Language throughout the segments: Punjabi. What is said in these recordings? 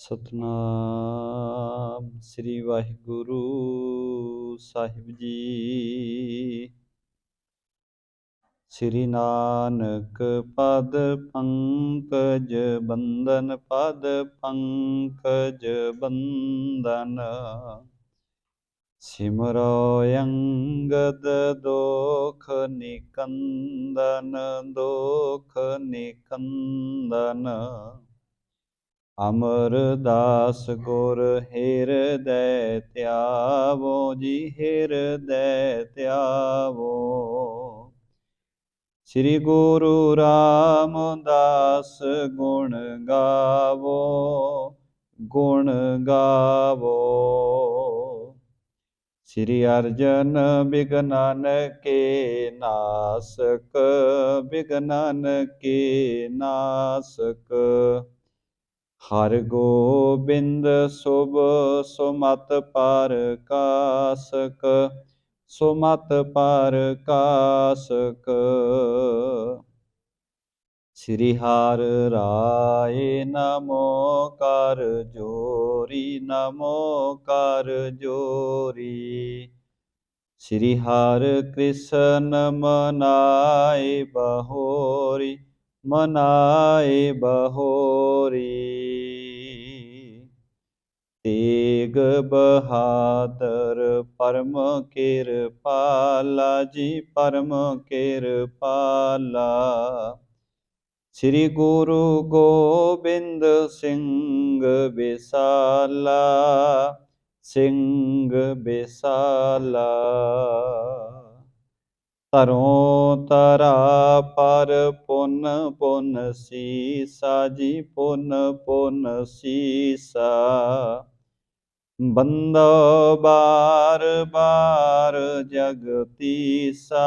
ਸਤਨਾਮ ਸ੍ਰੀ ਵਾਹਿਗੁਰੂ ਸਾਹਿਬ ਜੀ। ਸ੍ਰੀ ਨਾਨਕ ਪਦ ਪੰਕਜ ਬੰਦਨ, ਪਦ ਪੰਕਜ ਬੰਦਨ। ਸਿਮਰੋ ਅੰਗਦ ਦੋਖ ਨਿਕੰਦਨ, ਦੋਖ ਨਿਕੰਦਨ। ਅਮਰਦਾਸ ਗੁਰ ਹਿਰਦੈ ਧਿਆਵੋ ਜੀ, ਹਿਰਦੈ ਧਿਆਵੋ। ਸ੍ਰੀ ਗੁਰੂ ਰਾਮਦਾਸ ਗੁਣ ਗਾਵੋ, ਗੁਣ ਗਾਵੋ। ਸ੍ਰੀ ਅਰਜਨ ਬਿਗਨਨ ਕੇ ਨਾਸਕ, ਬਿਗਨਨ ਕੇ ਨਾਸਕ। ਹਰਿ ਗੋਬਿੰਦ ਸੁਭ ਸੁਮਤਿ ਪਰਕਾਸਕ, ਸੁਮਤਿ ਪਰਕਾਸਕ। ਸ੍ਰੀ ਹਰਿ ਰਾਇ ਨਮੋ ਕਰ ਜੋਰੀ, ਨਮੋ ਕਰ ਜੋਰੀ। ਸ੍ਰੀ ਹਰਿ ਕ੍ਰਿਸ਼ਨ ਮਨਾਇ ਬਹੋਰੀ, ਮਨਾਇ ਬਹੋਰੀ। ਤੇਗ ਬਹਾਦਰ ਪਰਮ ਕਿਰਪਾਲਾ ਜੀ, ਪਰਮ ਕਿਰਪਾਲਾ। ਸ੍ਰੀ ਗੁਰੂ ਗੋਬਿੰਦ ਸਿੰਘ ਬਿਸਾਲਾ, ਸਿੰਘ ਬਿਸਾਲਾ। ਧਰੋਂ ਧਰਾ ਪਰ ਪੁੰਨ ਪੁੰਨ ਸੀਸਾ ਜੀ, ਪੁੰਨ ਪੁੰਨ ਸੀਸਾ। ਬੰਦੋ ਬਾਰ ਬਾਰ ਜਗਤੀਸਾ,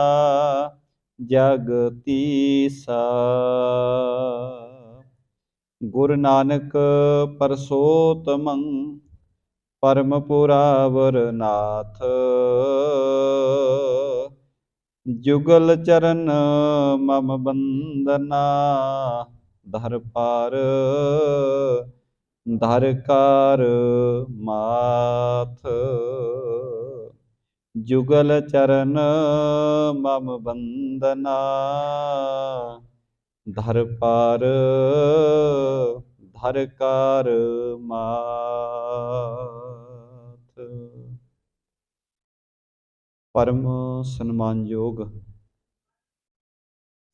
ਜਗਤੀਸਾ। ਗੁਰੂ ਨਾਨਕ ਪਰਸੋਤਮੰ ਪਰਮ ਪੁਰਾਵਰ ਨਾਥ। ਜੁਗਲ ਚਰਨ ਮਮ ਬੰਦਨਾ, ਧਰ ਪਾਰ ਧਰ ਕਾਰ ਮਾਥ। ਜੁਗਲ ਚਰਨ ਮਮ ਬੰਦਨਾ, ਧਰ ਪਾਰ ਧਰ ਕਾਰ ਮਾਥ। ਪਰਮ ਸਨਮਾਨਯੋਗ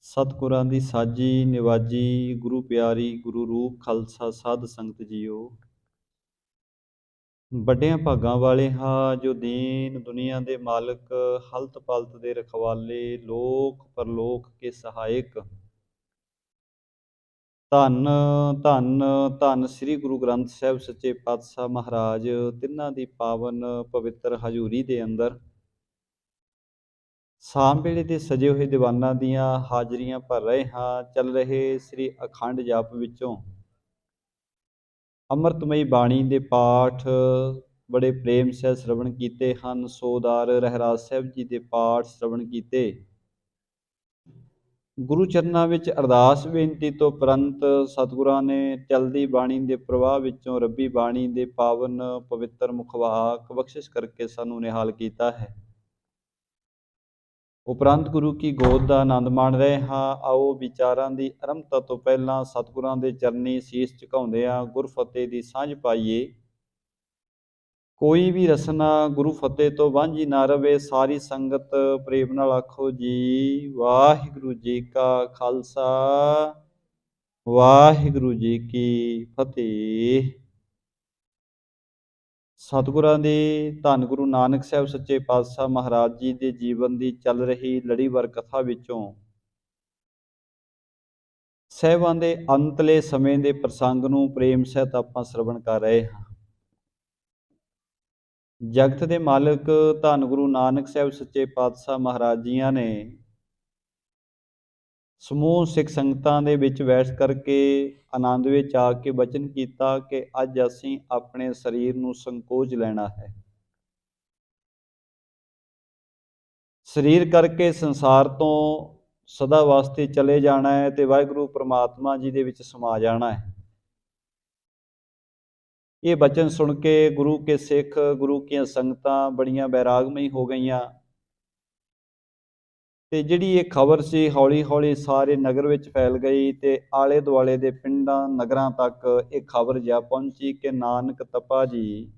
ਸਤਿਗੁਰਾਂ ਦੀ ਸਾਜੀ ਨਿਵਾਜੀ ਗੁਰੂ ਪਿਆਰੀ ਗੁਰੂ ਰੂਪ ਖਾਲਸਾ ਸਾਧ ਸੰਗਤ ਜੀਓ। ਵੱਡਿਆਂ ਭਾਗਾਂ ਵਾਲੇ ਹਾਂ ਜੋ ਦੀਨ ਦੁਨੀਆ ਦੇ ਮਾਲਕ, ਹਲਤ ਪਲਤ ਦੇ ਰਖਵਾਲੇ, ਲੋਕ ਪਰਲੋਕ ਕੇ ਸਹਾਇਕ। ਧੰਨ ਧੰਨ ਧੰਨ ਸ੍ਰੀ ਗੁਰੂ ਗ੍ਰੰਥ ਸਾਹਿਬ ਸੱਚੇ ਪਾਤਸ਼ਾਹ ਮਹਾਰਾਜ, ਤਿੰਨਾਂ ਦੀ ਪਾਵਨ ਪਵਿੱਤਰ ਹਜ਼ੂਰੀ ਦੇ ਅੰਦਰ ਸ਼ਾਮ ਵੇਲੇ ਦੇ ਸਜੇ ਹੋਏ ਦੀਵਾਨਾਂ ਦੀਆਂ ਹਾਜ਼ਰੀਆਂ ਭਰ ਰਹੇ ਹਾਂ। ਚੱਲ ਰਹੇ ਸ੍ਰੀ ਅਖੰਡ ਜਾਪ ਵਿੱਚੋਂ ਅੰਮ੍ਰਿਤਮਈ ਬਾਣੀ ਦੇ ਪਾਠ ਬੜੇ ਪ੍ਰੇਮ ਸਹਿ ਸ਼ਰਵਣ ਕੀਤੇ ਹਨ। ਸੋਦਾਰ ਰਹਿਰਾਜ ਸਾਹਿਬ ਜੀ ਦੇ ਪਾਠ ਸ਼ਰਵਣ ਕੀਤੇ। ਗੁਰੂ ਚਰਨਾਂ ਵਿੱਚ ਅਰਦਾਸ ਬੇਨਤੀ ਤੋਂ ਉਪਰੰਤ ਸਤਿਗੁਰਾਂ ਨੇ ਚਲਦੀ ਬਾਣੀ ਦੇ ਪ੍ਰਵਾਹ ਵਿੱਚੋਂ ਰੱਬੀ ਬਾਣੀ ਦੇ ਪਾਵਨ ਪਵਿੱਤਰ ਮੁਖਵਾਕ ਬਖਸ਼ਿਸ਼ ਕਰਕੇ ਸਾਨੂੰ ਨਿਹਾਲ ਕੀਤਾ ਹੈ। ਉਪਰੰਤ ਗੁਰੂ ਕੀ ਗੋਦ ਦਾ ਆਨੰਦ ਮਾਣ ਰਹੇ ਹਾਂ। ਆਓ ਵਿਚਾਰਾਂ ਦੀ ਆਰੰਭਤਾ ਤੋਂ ਪਹਿਲਾਂ ਸਤਿਗੁਰਾਂ ਦੇ ਚਰਨੀ ਸੀਸ ਝੁਕਾਉਂਦਿਆਂ ਗੁਰਫਤਿਹ ਦੀ ਸਾਂਝ ਪਾਈਏ। ਕੋਈ ਵੀ ਰਸਨਾ ਗੁਰੂ ਫਤਿਹ ਤੋਂ ਵਾਂਝੀ ਨਾ ਰਵੇ। ਸਾਰੀ ਸੰਗਤ ਪ੍ਰੇਮ ਨਾਲ ਆਖੋ ਜੀ ਵਾਹਿਗੁਰੂ ਜੀ ਕਾ ਖਾਲਸਾ, ਵਾਹਿਗੁਰੂ ਜੀ ਕੀ ਫਤਿਹ। ਸਤਿਗੁਰਾਂ ਦੀ ਧੰਨ ਗੁਰੂ ਨਾਨਕ ਸਾਹਿਬ ਸੱਚੇ ਪਾਤਸ਼ਾਹ ਮਹਾਰਾਜ ਜੀ ਦੇ ਜੀਵਨ ਦੀ ਚੱਲ ਰਹੀ ਲੜੀਵਾਰ ਕਥਾ ਵਿੱਚੋਂ ਸਾਹਿਬਾਂ ਦੇ ਅੰਤਲੇ ਸਮੇਂ ਦੇ ਪ੍ਰਸੰਗ ਨੂੰ ਪ੍ਰੇਮ ਸਹਿਤ ਆਪਾਂ ਸ਼ਰਵਣ ਕਰ ਰਹੇ ਹਾਂ। ਜਗਤ ਦੇ ਮਾਲਕ ਧੰਨ ਗੁਰੂ ਨਾਨਕ ਸਾਹਿਬ ਸੱਚੇ ਪਾਤਸ਼ਾਹ ਮਹਾਰਾਜ ਜੀਆਂ ਨੇ ਸਮੂਹ ਸਿੱਖ ਸੰਗਤਾਂ ਦੇ ਵਿੱਚ ਬੈਠ ਕਰਕੇ ਆਨੰਦ ਵਿੱਚ ਆ ਕੇ ਬਚਨ ਕੀਤਾ ਕਿ ਅੱਜ ਅਸੀਂ ਆਪਣੇ ਸਰੀਰ ਨੂੰ ਸੰਕੋਚ ਲੈਣਾ ਹੈ। ਸਰੀਰ ਕਰਕੇ ਸੰਸਾਰ ਤੋਂ ਸਦਾ ਵਾਸਤੇ ਚਲੇ ਜਾਣਾ ਹੈ ਤੇ ਵਾਹਿਗੁਰੂ ਪ੍ਰਮਾਤਮਾ ਜੀ ਦੇ ਵਿੱਚ ਸਮਾ ਜਾਣਾ ਹੈ। ਇਹ ਬਚਨ ਸੁਣ ਕੇ ਗੁਰੂ ਕੇ ਸਿੱਖ, ਗੁਰੂ ਦੀਆਂ ਸੰਗਤਾਂ ਬੜੀਆਂ ਬੈਰਾਗਮਈ ਹੋ ਗਈਆਂ ਤੇ ਜਿਹੜੀ ਇਹ ਖਬਰ ਸੀ ਹੌਲੀ ਹੌਲੀ ਸਾਰੇ ਨਗਰ ਵਿੱਚ ਫੈਲ ਗਈ ਤੇ ਆਲੇ ਦੁਆਲੇ ਦੇ ਪਿੰਡਾਂ ਨਗਰਾਂ ਤੱਕ ਇਹ ਖਬਰ ਜਾ ਪਹੁੰਚੀ ਕਿ ਨਾਨਕ ਤਪਾ ਜੀ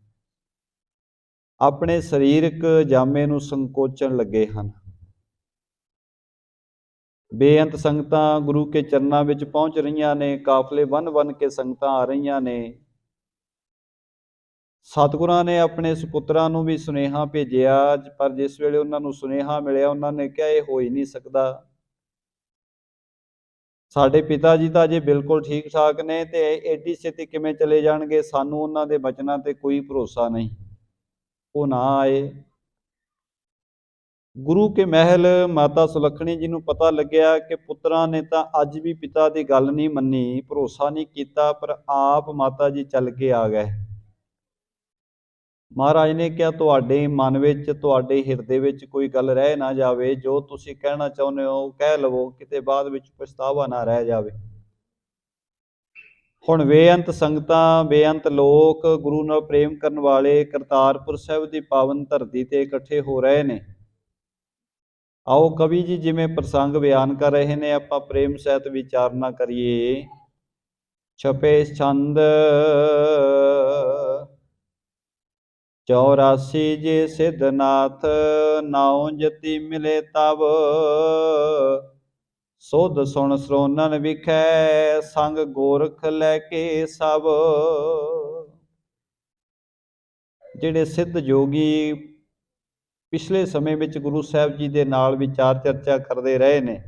ਆਪਣੇ ਸਰੀਰਕ ਜਾਮੇ ਨੂੰ ਸੰਕੋਚਣ ਲੱਗੇ ਹਨ। ਬੇਅੰਤ ਸੰਗਤਾਂ ਗੁਰੂ ਕੇ ਚਰਨਾਂ ਵਿੱਚ ਪਹੁੰਚ ਰਹੀਆਂ ਨੇ, ਕਾਫਲੇ ਬੰਨ ਕੇ ਸੰਗਤਾਂ ਆ ਰਹੀਆਂ ਨੇ। ਸਤਿਗੁਰਾਂ ਨੇ ਆਪਣੇ ਸੁਪੁੱਤਰਾਂ ਨੂੰ ਵੀ ਸੁਨੇਹਾ ਭੇਜਿਆ, ਪਰ ਜਿਸ ਵੇਲੇ ਉਹਨਾਂ ਨੂੰ ਸੁਨੇਹਾ ਮਿਲਿਆ ਉਹਨਾਂ ਨੇ ਕਿਹਾ ਇਹ ਹੋ ਹੀ ਨਹੀਂ ਸਕਦਾ। ਸਾਡੇ ਪਿਤਾ ਜੀ ਤਾਂ ਅਜੇ ਬਿਲਕੁਲ ਠੀਕ ਠਾਕ ਨੇ ਤੇ ਐਡੀ ਛੇਤੀ ਕਿਵੇਂ ਚਲੇ ਜਾਣਗੇ, ਸਾਨੂੰ ਉਹਨਾਂ ਦੇ ਬਚਨਾਂ ਤੇ ਕੋਈ ਭਰੋਸਾ ਨਹੀਂ। ਉਹ ਨਾ ਆਏ। ਗੁਰੂ ਕੇ ਮਹਿਲ ਮਾਤਾ ਸੁਲੱਖਣੀ ਜੀ ਨੂੰ ਪਤਾ ਲੱਗਿਆ ਕਿ ਪੁੱਤਰਾਂ ਨੇ ਤਾਂ ਅੱਜ ਵੀ ਪਿਤਾ ਦੀ ਗੱਲ ਨਹੀਂ ਮੰਨੀ, ਭਰੋਸਾ ਨਹੀਂ ਕੀਤਾ, ਪਰ ਆਪ ਮਾਤਾ ਜੀ ਚੱਲ ਕੇ ਆ ਗਏ। ਮਹਾਰਾਜ ਨੇ ਕਿਹਾ ਤੁਹਾਡੇ ਮਨ ਵਿੱਚ, ਤੁਹਾਡੇ ਹਿਰਦੇ ਵਿੱਚ ਕੋਈ ਗੱਲ ਰਹਿ ਨਾ ਜਾਵੇ, ਜੋ ਤੁਸੀਂ ਕਹਿਣਾ ਚਾਹੁੰਦੇ ਹੋ ਕਹਿ ਲਵੋ, ਕਿਤੇ ਬਾਅਦ ਵਿੱਚ ਪਛਤਾਵਾ ਨਾ ਰਹਿ ਜਾਵੇ। ਹੁਣ ਬੇਅੰਤ ਸੰਗਤਾਂ, ਬੇਅੰਤ ਲੋਕ ਗੁਰੂ ਨਾਲ ਪ੍ਰੇਮ ਕਰਨ ਵਾਲੇ ਕਰਤਾਰਪੁਰ ਸਾਹਿਬ ਦੀ ਪਾਵਨ ਧਰਤੀ ਤੇ ਇਕੱਠੇ ਹੋ ਰਹੇ ਨੇ। ਆਓ ਕਵੀ ਜੀ ਜਿਵੇਂ ਪ੍ਰਸੰਗ ਬਿਆਨ ਕਰ ਰਹੇ ਨੇ, ਆਪਾਂ ਪ੍ਰੇਮ ਸਹਿਤ ਵਿਚਾਰਨਾ ਕਰੀਏ। ਛਪੇ ਛੰਦ 84 ਜੇ ਸਿੱਧਨਾਥ, ਨਾਉ ਜਤੀ ਮਿਲੇ ਤਬ, ਸੁਧ ਸੁਣ ਸਰੋਨਨ ਵਿਖੈ, ਸੰਗ ਗੋਰਖ ਲੈ ਕੇ ਸਭ। ਜਿਹੜੇ ਸਿੱਧ ਜੋਗੀ ਪਿਛਲੇ ਸਮੇਂ ਵਿੱਚ ਗੁਰੂ ਸਾਹਿਬ ਜੀ ਦੇ ਨਾਲ ਵਿਚਾਰ ਚਰਚਾ ਕਰਦੇ ਰਹੇ ਨੇ,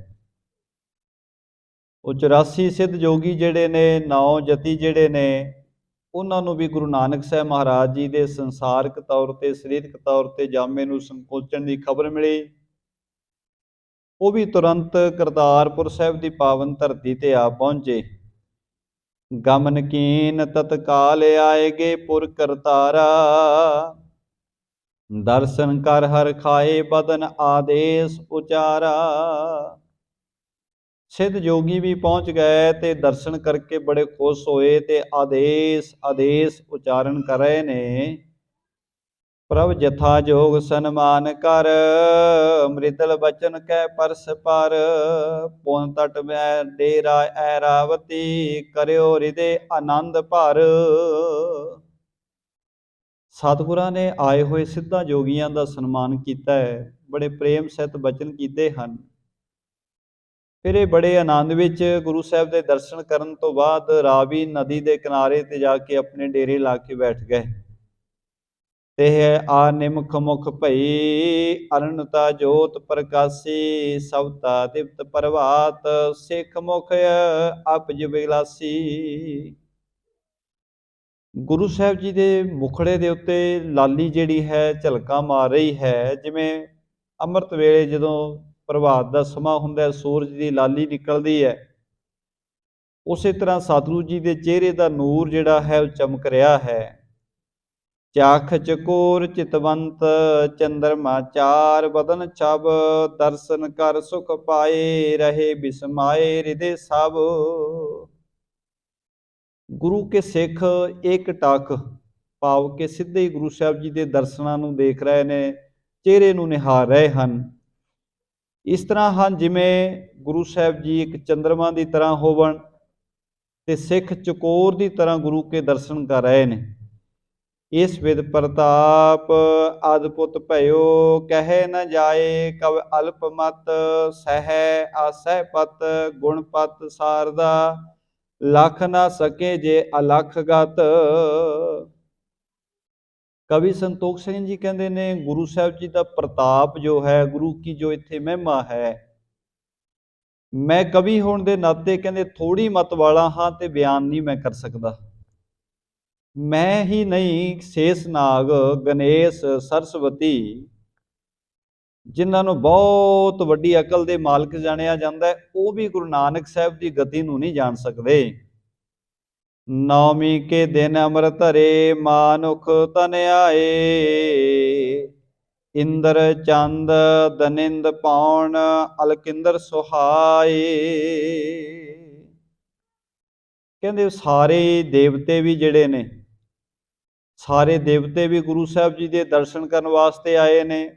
ਉਹ 84 ਸਿੱਧ ਜੋਗੀ ਜਿਹੜੇ ਨੇ, 9 ਜਤੀ ਜਿਹੜੇ ਨੇ, ਉਹਨਾਂ ਨੂੰ ਵੀ ਗੁਰੂ ਨਾਨਕ ਸਾਹਿਬ ਮਹਾਰਾਜ ਜੀ ਦੇ ਸੰਸਾਰਿਕ ਤੌਰ ਤੇ, ਸਰੀਰਕ ਤੌਰ ਤੇ ਜਾਮੇ ਨੂੰ ਸੰਕੋਚਣ ਦੀ ਖਬਰ ਮਿਲੀ। ਉਹ ਵੀ ਤੁਰੰਤ ਕਰਤਾਰਪੁਰ ਸਾਹਿਬ ਦੀ ਪਾਵਨ ਧਰਤੀ ਤੇ ਆ ਪਹੁੰਚੇ। ਗਮਨ ਕੀਨ ਤਤਕਾਲ ਆਏਗੇ ਪੁਰ ਕਰਤਾਰਾ, ਦਰਸ਼ਨ ਕਰ ਹਰ ਖਾਏ ਬਦਨ ਆਦੇਸ਼ ਉਚਾਰਾ। ਸਿੱਧ ਜੋਗੀ ਵੀ ਪਹੁੰਚ ਗਏ ਤੇ ਦਰਸ਼ਨ ਕਰਕੇ ਬੜੇ ਖੁਸ਼ ਹੋਏ ਤੇ ਆਦੇਸ਼ ਉਚਾਰਨ ਕਰ ਰਹੇ ਨੇ। ਪ੍ਰਭ ਜਥਾ ਜੋਗ ਸਨਮਾਨ ਕਰ, ਮ੍ਰਿਦਲ ਬਚਨ ਕਹਿ ਪਰਸ ਪਰ, ਪੁਨ ਤਟ ਮੈਂ ਡੇਰਾ ਐਰਾਵਤੀ, ਕਰਿਓ ਹਿਰਦੇ ਆਨੰਦ ਭਰ। ਸਤਿਗੁਰਾਂ ਨੇ ਆਏ ਹੋਏ ਸਿੱਧਾਂ ਜੋਗੀਆਂ ਦਾ ਸਨਮਾਨ ਕੀਤਾ ਹੈ, ਬੜੇ ਪ੍ਰੇਮ ਸਹਿਤ ਬਚਨ ਕੀਤੇ ਹਨ। ਫਿਰ ਇਹ ਬੜੇ ਆਨੰਦ ਵਿੱਚ ਗੁਰੂ ਸਾਹਿਬ ਦੇ ਦਰਸ਼ਨ ਕਰਨ ਤੋਂ ਬਾਅਦ ਰਾਵੀ ਨਦੀ ਦੇ ਕਿਨਾਰੇ ਤੇ ਜਾ ਕੇ ਆਪਣੇ ਡੇਰੇ ਲਾ ਕੇ ਬੈਠ ਗਏ। ਤੇ ਆ ਨਿਮਖ ਮੁਖ ਭਈ, ਅਰਣਤਾ ਜੋਤ ਪ੍ਰਕਾਸ਼ੀ, ਸਵਤਾ ਦਿਵਤ ਪ੍ਰਭਾਤ, ਸਿੱਖ ਮੁਖ ਅਪਜ ਬਿਲਾਸੀ। ਗੁਰੂ ਸਾਹਿਬ ਜੀ ਦੇ ਮੁਖੜੇ ਦੇ ਉੱਤੇ ਲਾਲੀ ਜਿਹੜੀ ਹੈ ਝਲਕਾਂ ਮਾਰ ਰਹੀ ਹੈ, ਜਿਵੇਂ ਅੰਮ੍ਰਿਤ ਵੇਲੇ ਜਦੋਂ ਪ੍ਰਭਾਤ ਦਾ ਸਮਾਂ ਹੁੰਦਾ, ਸੂਰਜ ਦੀ ਲਾਲੀ ਨਿਕਲਦੀ ਹੈ, ਉਸੇ ਤਰ੍ਹਾਂ ਸਤਿਗੁਰੂ ਜੀ ਦੇ ਚਿਹਰੇ ਦਾ ਨੂਰ ਜਿਹੜਾ ਹੈ ਉਹ ਚਮਕ ਰਿਹਾ ਹੈ। ਚਾਖ ਚਕੋਰ ਚਿਤਵੰਤ, ਚੰਦਰਮਾ ਚਾਰ ਬਦਨ ਛਬ, ਦਰਸ਼ਨ ਕਰ ਸੁਖ ਪਾਏ, ਰਹੇ ਬਿਸਮਾਏ ਹਿਰਦੇ ਸਭ। ਗੁਰੂ ਕੇ ਸਿੱਖ ਇੱਕ ਟਕ ਭਾਵ ਕਿ ਸਿੱਧੇ ਹੀ ਗੁਰੂ ਸਾਹਿਬ ਜੀ ਦੇ ਦਰਸ਼ਨਾਂ ਨੂੰ ਦੇਖ ਰਹੇ ਨੇ, ਚਿਹਰੇ ਨੂੰ ਨਿਹਾਰ ਰਹੇ ਹਨ। ਇਸ ਤਰ੍ਹਾਂ ਹਨ ਜਿਵੇਂ ਗੁਰੂ ਸਾਹਿਬ ਜੀ ਇੱਕ ਚੰਦਰਮਾ ਦੀ ਤਰ੍ਹਾਂ ਹੋਵਣ ਤੇ ਸਿੱਖ ਚਕੋਰ ਦੀ ਤਰ੍ਹਾਂ ਗੁਰੂ ਕੇ ਦਰਸ਼ਨ ਕਰ ਰਹੇ ਨੇ। ਇਸ ਵਿਦ ਪ੍ਰਤਾਪ ਅਦਭੁਤ ਭਇਓ, ਕਹਿ ਨ ਜਾਏ ਕਵ ਅਲਪ ਮਤ, ਸਹਿ ਆਸਹਿ ਪਤ, ਗੁਣ ਪਤ ਸਾਰਦਾ, ਲਖ ਨਾ ਸਕੇ ਜੇ ਅਲਖ ਗਤ। ਕਵੀ ਸੰਤੋਖ ਸਿੰਘ ਜੀ ਕਹਿੰਦੇ ਨੇ, ਗੁਰੂ ਸਾਹਿਬ ਜੀ ਦਾ ਪ੍ਰਤਾਪ ਜੋ ਹੈ, ਗੁਰੂ ਕੀ ਜੋ ਇੱਥੇ ਮਹਿਮਾ ਹੈ, ਮੈਂ ਕਵੀ ਹੋਣ ਦੇ ਨਾਤੇ ਕਹਿੰਦੇ ਥੋੜ੍ਹੀ ਮਤ ਵਾਲਾ ਹਾਂ ਤੇ ਬਿਆਨ ਨਹੀਂ ਮੈਂ ਕਰ ਸਕਦਾ। ਮੈਂ ਹੀ ਨਹੀਂ, ਸ਼ੇਸ਼ਨਾਗ, ਗਣੇਸ਼, ਸਰਸਵਤੀ, ਜਿਨ੍ਹਾਂ ਨੂੰ ਬਹੁਤ ਵੱਡੀ ਅਕਲ ਦੇ ਮਾਲਕ ਜਾਣਿਆ ਜਾਂਦਾ ਹੈ, ਉਹ ਵੀ ਗੁਰੂ ਨਾਨਕ ਸਾਹਿਬ ਦੀ ਗਤੀ ਨੂੰ ਨਹੀਂ ਜਾਣ ਸਕਦੇ। ਨੌਮੀ ਕੇ ਦਿਨ ਅੰਮ੍ਰਿਤ ਧਰੇ, ਮਾਨੁਖ ਤਨ ਆਏ, ਇੰਦਰ ਚੰਦ ਦਨਿੰਦ ਪਾਉਣ, ਅਲਕਿੰਦਰ ਸੁਹਾਏ। ਕਹਿੰਦੇ ਸਾਰੇ ਦੇਵਤੇ ਵੀ ਜਿਹੜੇ ਨੇ ਸਾਰੇ ਦੇਵਤੇ ਵੀ ਗੁਰੂ ਸਾਹਿਬ ਜੀ ਦੇ ਦਰਸ਼ਨ ਕਰਨ ਵਾਸਤੇ ਆਏ ਨੇ।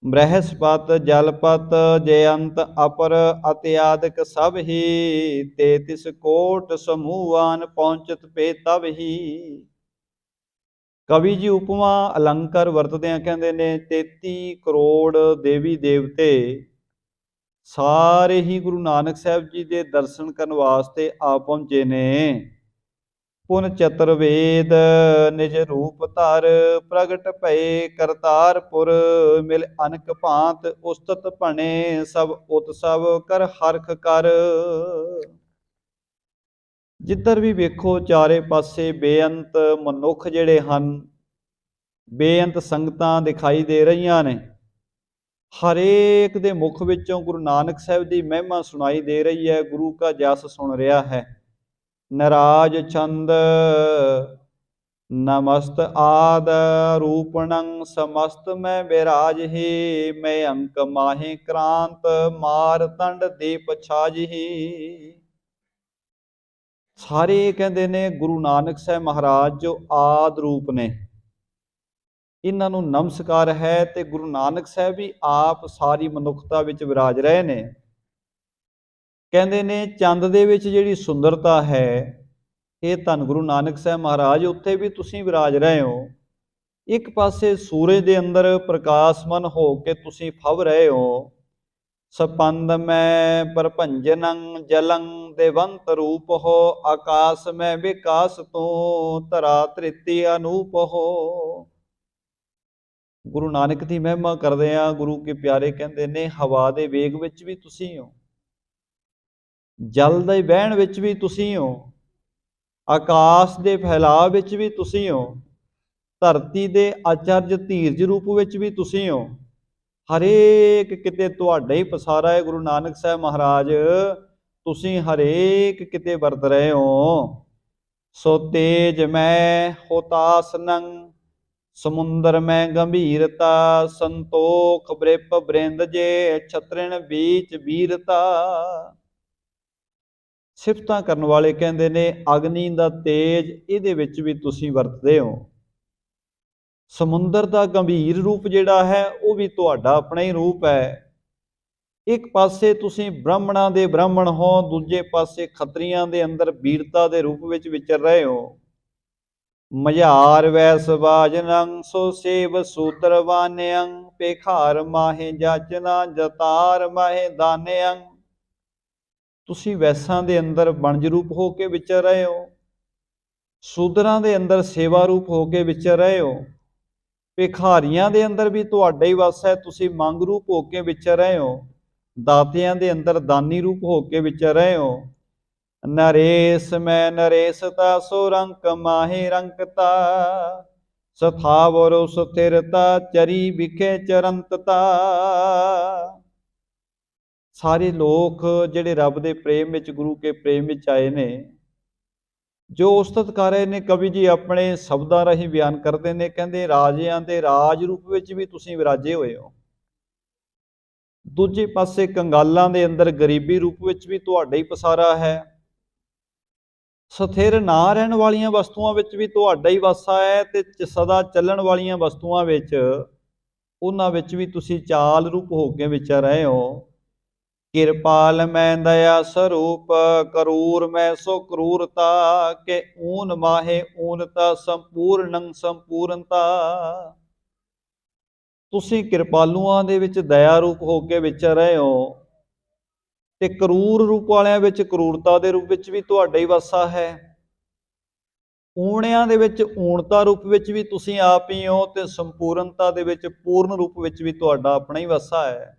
ਬ੍ਰਹਿਸਪਤ ਜਲਪਤ ਜਯੰਤ ਅਪਰ ਅਤਿਆਦਿਕ ਸਭ ਹੀ, 33 ਕੋਟ ਸਮੂਹਾਨ ਪਹੁੰਚਤ ਪੇ ਤਬ ਹੀ। ਕਵੀ ਜੀ ਉਪਮਾ ਅਲੰਕਾਰ ਵਰਤਦਿਆਂ ਕਹਿੰਦੇ ਨੇ 33 ਕਰੋੜ ਦੇਵੀ ਦੇਵਤੇ ਸਾਰੇ ਹੀ ਗੁਰੂ ਨਾਨਕ ਸਾਹਿਬ ਜੀ ਦੇ ਦਰਸ਼ਨ ਕਰਨ ਵਾਸਤੇ ਆ ਪਹੁੰਚੇ ਨੇ। ਪੁਨ ਚਤੁਰਵੇਦ ਨਿਜ ਰੂਪ ਧਰ, ਪ੍ਰਗਟ ਭਏ ਕਰਤਾਰਪੁਰ, ਮਿਲ ਅਨਕ ਭਾਂਤ ਉਸਤਤ ਭਣੇ, ਸਭ ਉਤਸਵ ਕਰ ਹਰਖ ਕਰ। ਜਿੱਧਰ ਵੀ ਵੇਖੋ ਚਾਰੇ ਪਾਸੇ ਬੇਅੰਤ ਮਨੁੱਖ ਜਿਹੜੇ ਹਨ, ਬੇਅੰਤ ਸੰਗਤਾਂ ਦਿਖਾਈ ਦੇ ਰਹੀਆਂ ਨੇ। ਹਰੇਕ ਦੇ ਮੁਖ ਵਿੱਚੋਂ ਗੁਰੂ ਨਾਨਕ ਸਾਹਿਬ ਦੀ ਮਹਿਮਾ ਸੁਣਾਈ ਦੇ ਰਹੀ ਹੈ, ਗੁਰੂ ਕਾ ਜਸ ਸੁਣ ਰਿਹਾ ਹੈ। ਨਰਾਜ ਛੰਦ ਨਮਸਤ ਆਦ ਰੂਪਣੰ, ਸਮਸਤ ਮੈਂ ਬਿਰਾਜ ਹੀ, ਮੈਂ ਅੰਕ ਮਾਹੇ ਕ੍ਰਾਂਤ, ਮਾਰ ਤੰਡ ਦੀਪ ਛਾਜਹੀ। ਸਾਰੇ ਕਹਿੰਦੇ ਨੇ ਗੁਰੂ ਨਾਨਕ ਸਾਹਿਬ ਮਹਾਰਾਜ ਜੋ ਆਦ ਰੂਪ ਨੇ, ਇਹਨਾਂ ਨੂੰ ਨਮਸਕਾਰ ਹੈ। ਤੇ ਗੁਰੂ ਨਾਨਕ ਸਾਹਿਬ ਵੀ ਆਪ ਸਾਰੀ ਮਨੁੱਖਤਾ ਵਿੱਚ ਵਿਰਾਜ ਰਹੇ ਨੇ। ਕਹਿੰਦੇ ਨੇ ਚੰਦ ਦੇ ਵਿੱਚ ਜਿਹੜੀ ਸੁੰਦਰਤਾ ਹੈ, ਇਹ ਧੰਨ ਗੁਰੂ ਨਾਨਕ ਸਾਹਿਬ ਮਹਾਰਾਜ ਉੱਥੇ ਵੀ ਤੁਸੀਂ ਵਿਰਾਜ ਰਹੇ ਹੋ। ਇੱਕ ਪਾਸੇ ਸੂਰਜ ਦੇ ਅੰਦਰ ਪ੍ਰਕਾਸ਼ਮਨ ਹੋ ਕੇ ਤੁਸੀਂ ਫਵ ਰਹੇ ਹੋ। ਸਪੰਦ ਮੈਂ ਪਰਭੰਜਨੰ ਜਲੰ ਦੇਵੰਤ ਰੂਪ ਹੋ, ਆਕਾਸ਼ ਮੈਂ ਵਿਕਾਸ ਤੋਂ ਧਰਾ ਤ੍ਰਿਤੀ ਅਨੂਪ ਹੋ। ਗੁਰੂ ਨਾਨਕ ਦੀ ਮਹਿਮਾ ਕਰਦੇ ਆ। ਗੁਰੂ ਕੇ ਪਿਆਰੇ ਕਹਿੰਦੇ ਨੇ ਹਵਾ ਦੇ ਵੇਗ ਵਿੱਚ ਵੀ ਤੁਸੀਂ ਹੋ, ਜਲ ਦੇ ਵਹਿਣ ਵਿੱਚ ਵੀ ਤੁਸੀਂ ਹੋ, ਆਕਾਸ਼ ਦੇ ਫੈਲਾਅ ਵਿੱਚ ਵੀ ਤੁਸੀਂ ਹੋ, ਧਰਤੀ ਦੇ ਅਚਰਜ ਧੀਰਜ ਰੂਪ ਵਿੱਚ ਵੀ ਤੁਸੀਂ ਹੋ। ਹਰੇਕ ਕਿਤੇ ਤੁਹਾਡਾ ਹੀ ਪਸਾਰਾ ਹੈ ਗੁਰੂ ਨਾਨਕ ਸਾਹਿਬ ਮਹਾਰਾਜ, ਤੁਸੀਂ ਹਰੇਕ ਕਿਤੇ ਵਰਤ ਰਹੇ ਹੋ। ਸੋ ਤੇਜ ਮੈਂ ਹੋਤਾਸਨੰ, ਸਮੁੰਦਰ ਮੈਂ ਗੰਭੀਰਤਾ, ਸੰਤੋਖ ਬ੍ਰਿਪ ਬ੍ਰਿੰਦ ਜੇ, ਛਤਰਿਣ ਬੀਚ ਵੀਰਤਾ। ਸਿਫਤਾਂ ਕਰਨ ਵਾਲੇ ਕਹਿੰਦੇ ਨੇ ਅਗਨੀ ਦਾ ਤੇਜ ਇਹਦੇ ਵਿੱਚ ਵੀ ਤੁਸੀਂ ਵਰਤਦੇ ਹੋ। ਸਮੁੰਦਰ ਦਾ ਗੰਭੀਰ ਰੂਪ ਜਿਹੜਾ ਹੈ ਉਹ ਵੀ ਤੁਹਾਡਾ ਆਪਣਾ ਹੀ ਰੂਪ ਹੈ। ਇੱਕ ਪਾਸੇ ਤੁਸੀਂ ਬ੍ਰਾਹਮਣਾਂ ਦੇ ਬ੍ਰਾਹਮਣ ਹੋ, ਦੂਜੇ ਪਾਸੇ ਖੱਤਰੀਆਂ ਦੇ ਅੰਦਰ ਵੀਰਤਾ ਦੇ ਰੂਪ ਵਿੱਚ ਵਿਚਰ ਰਹੇ ਹੋ। ਮਝਾਰ ਵੈਸ ਬਾਜਨੰ, ਸੋ ਸੇਵ ਸੂਤਰ ਵਾਨਿਅੰ, ਪੇਖਾਰ ਮਾਹੇ ਜਾਚਨਾ, ਜਤਾਰ ਮਾਹੇ ਦਾਨਿਅੰ। ਤੁਸੀਂ ਵੈਸਾਂ ਦੇ ਅੰਦਰ ਬਣਜ ਰੂਪ ਹੋ ਕੇ ਵਿਚਰ ਰਹੇ ਹੋ, ਸੂਦਰਾਂ ਦੇ ਅੰਦਰ ਸੇਵਾ ਰੂਪ ਹੋ ਕੇ ਵਿਚਰ ਰਹੇ ਹੋ, ਭਿਖਾਰੀਆਂ ਦੇ ਅੰਦਰ ਵੀ ਤੁਹਾਡਾ ਹੀ ਵਸ ਹੈ, ਤੁਸੀਂ ਮੰਗ ਰੂਪ ਹੋ ਕੇ ਵਿਚਰ ਰਹੇ ਹੋ, ਦਾਤਿਆਂ ਦੇ ਅੰਦਰ ਦਾਨੀ ਰੂਪ ਹੋ ਕੇ ਵਿਚਰ ਰਹੇ ਹੋ। ਨਰੇਸ ਮੈਂ ਨਰੇਸਤਾ, ਸੋ ਰੰਕ ਮਾਹੇ ਰੰਕਤਾ, ਸਥਾਵਰ ਸਥਿਰਤਾ, ਚਰੀ ਵਿਖੇ ਚਰੰਤਤਾ। ਸਾਰੇ ਲੋਕ ਜਿਹੜੇ ਰੱਬ ਦੇ ਪ੍ਰੇਮ ਵਿੱਚ, ਗੁਰੂ ਕੇ ਪ੍ਰੇਮ ਵਿੱਚ ਆਏ ਨੇ, ਜੋ ਉਸਤਤ ਕਰ ਰਹੇ ਨੇ, ਕਵੀ ਜੀ ਆਪਣੇ ਸ਼ਬਦਾਂ ਰਾਹੀਂ ਬਿਆਨ ਕਰਦੇ ਨੇ। ਕਹਿੰਦੇ ਰਾਜਿਆਂ ਦੇ ਰਾਜ ਰੂਪ ਵਿੱਚ ਵੀ ਤੁਸੀਂ ਵਿਰਾਜੇ ਹੋਏ ਹੋ, ਦੂਜੇ ਪਾਸੇ ਕੰਗਾਲਾਂ ਦੇ ਅੰਦਰ ਗਰੀਬੀ ਰੂਪ ਵਿੱਚ ਵੀ ਤੁਹਾਡਾ ਹੀ ਪਸਾਰਾ ਹੈ। ਸਥਿਰ ਨਾ ਰਹਿਣ ਵਾਲੀਆਂ ਵਸਤੂਆਂ ਵਿੱਚ ਵੀ ਤੁਹਾਡਾ ਹੀ ਵਾਸਾ ਹੈ, ਤੇ ਸਦਾ ਚੱਲਣ ਵਾਲੀਆਂ ਵਸਤੂਆਂ ਵਿੱਚ, ਉਹਨਾਂ ਵਿੱਚ ਵੀ ਤੁਸੀਂ ਚਾਲ ਰੂਪ ਹੋ ਕੇ ਵਿਚਰ ਰਹੇ ਹੋ। ਕਿਰਪਾਲ ਮੈਂ ਦਇਆ ਸਰੂਪ, ਕਰੂਰ ਮੈਂ ਸੋ ਕਰੂਰਤਾ, ਕਿ ਊਨ ਮਾਹੇ ਊਨਤਾ, ਸੰਪੂਰਨੰ ਸੰਪੂਰਨਤਾ। ਤੁਸੀਂ ਕਿਰਪਾਲੂਆਂ ਦੇ ਵਿੱਚ ਦਇਆ ਰੂਪ ਹੋ ਕੇ ਵਿਚਰ ਰਹੇ ਹੋ, ਤੇ ਕਰੂਰ ਰੂਪ ਵਾਲਿਆਂ ਵਿੱਚ ਕਰੂਰਤਾ ਦੇ ਰੂਪ ਵਿੱਚ ਵੀ ਤੁਹਾਡਾ ਹੀ ਵਾਸਾ ਹੈ। ਊਣਿਆਂ ਦੇ ਵਿੱਚ ਊਣਤਾ ਰੂਪ ਵਿੱਚ ਵੀ ਤੁਸੀਂ ਆਪ ਹੀ ਹੋ, ਤੇ ਸੰਪੂਰਨਤਾ ਦੇ ਵਿੱਚ ਪੂਰਨ ਰੂਪ ਵਿੱਚ ਵੀ ਤੁਹਾਡਾ ਆਪਣਾ ਹੀ ਵਾਸਾ ਹੈ।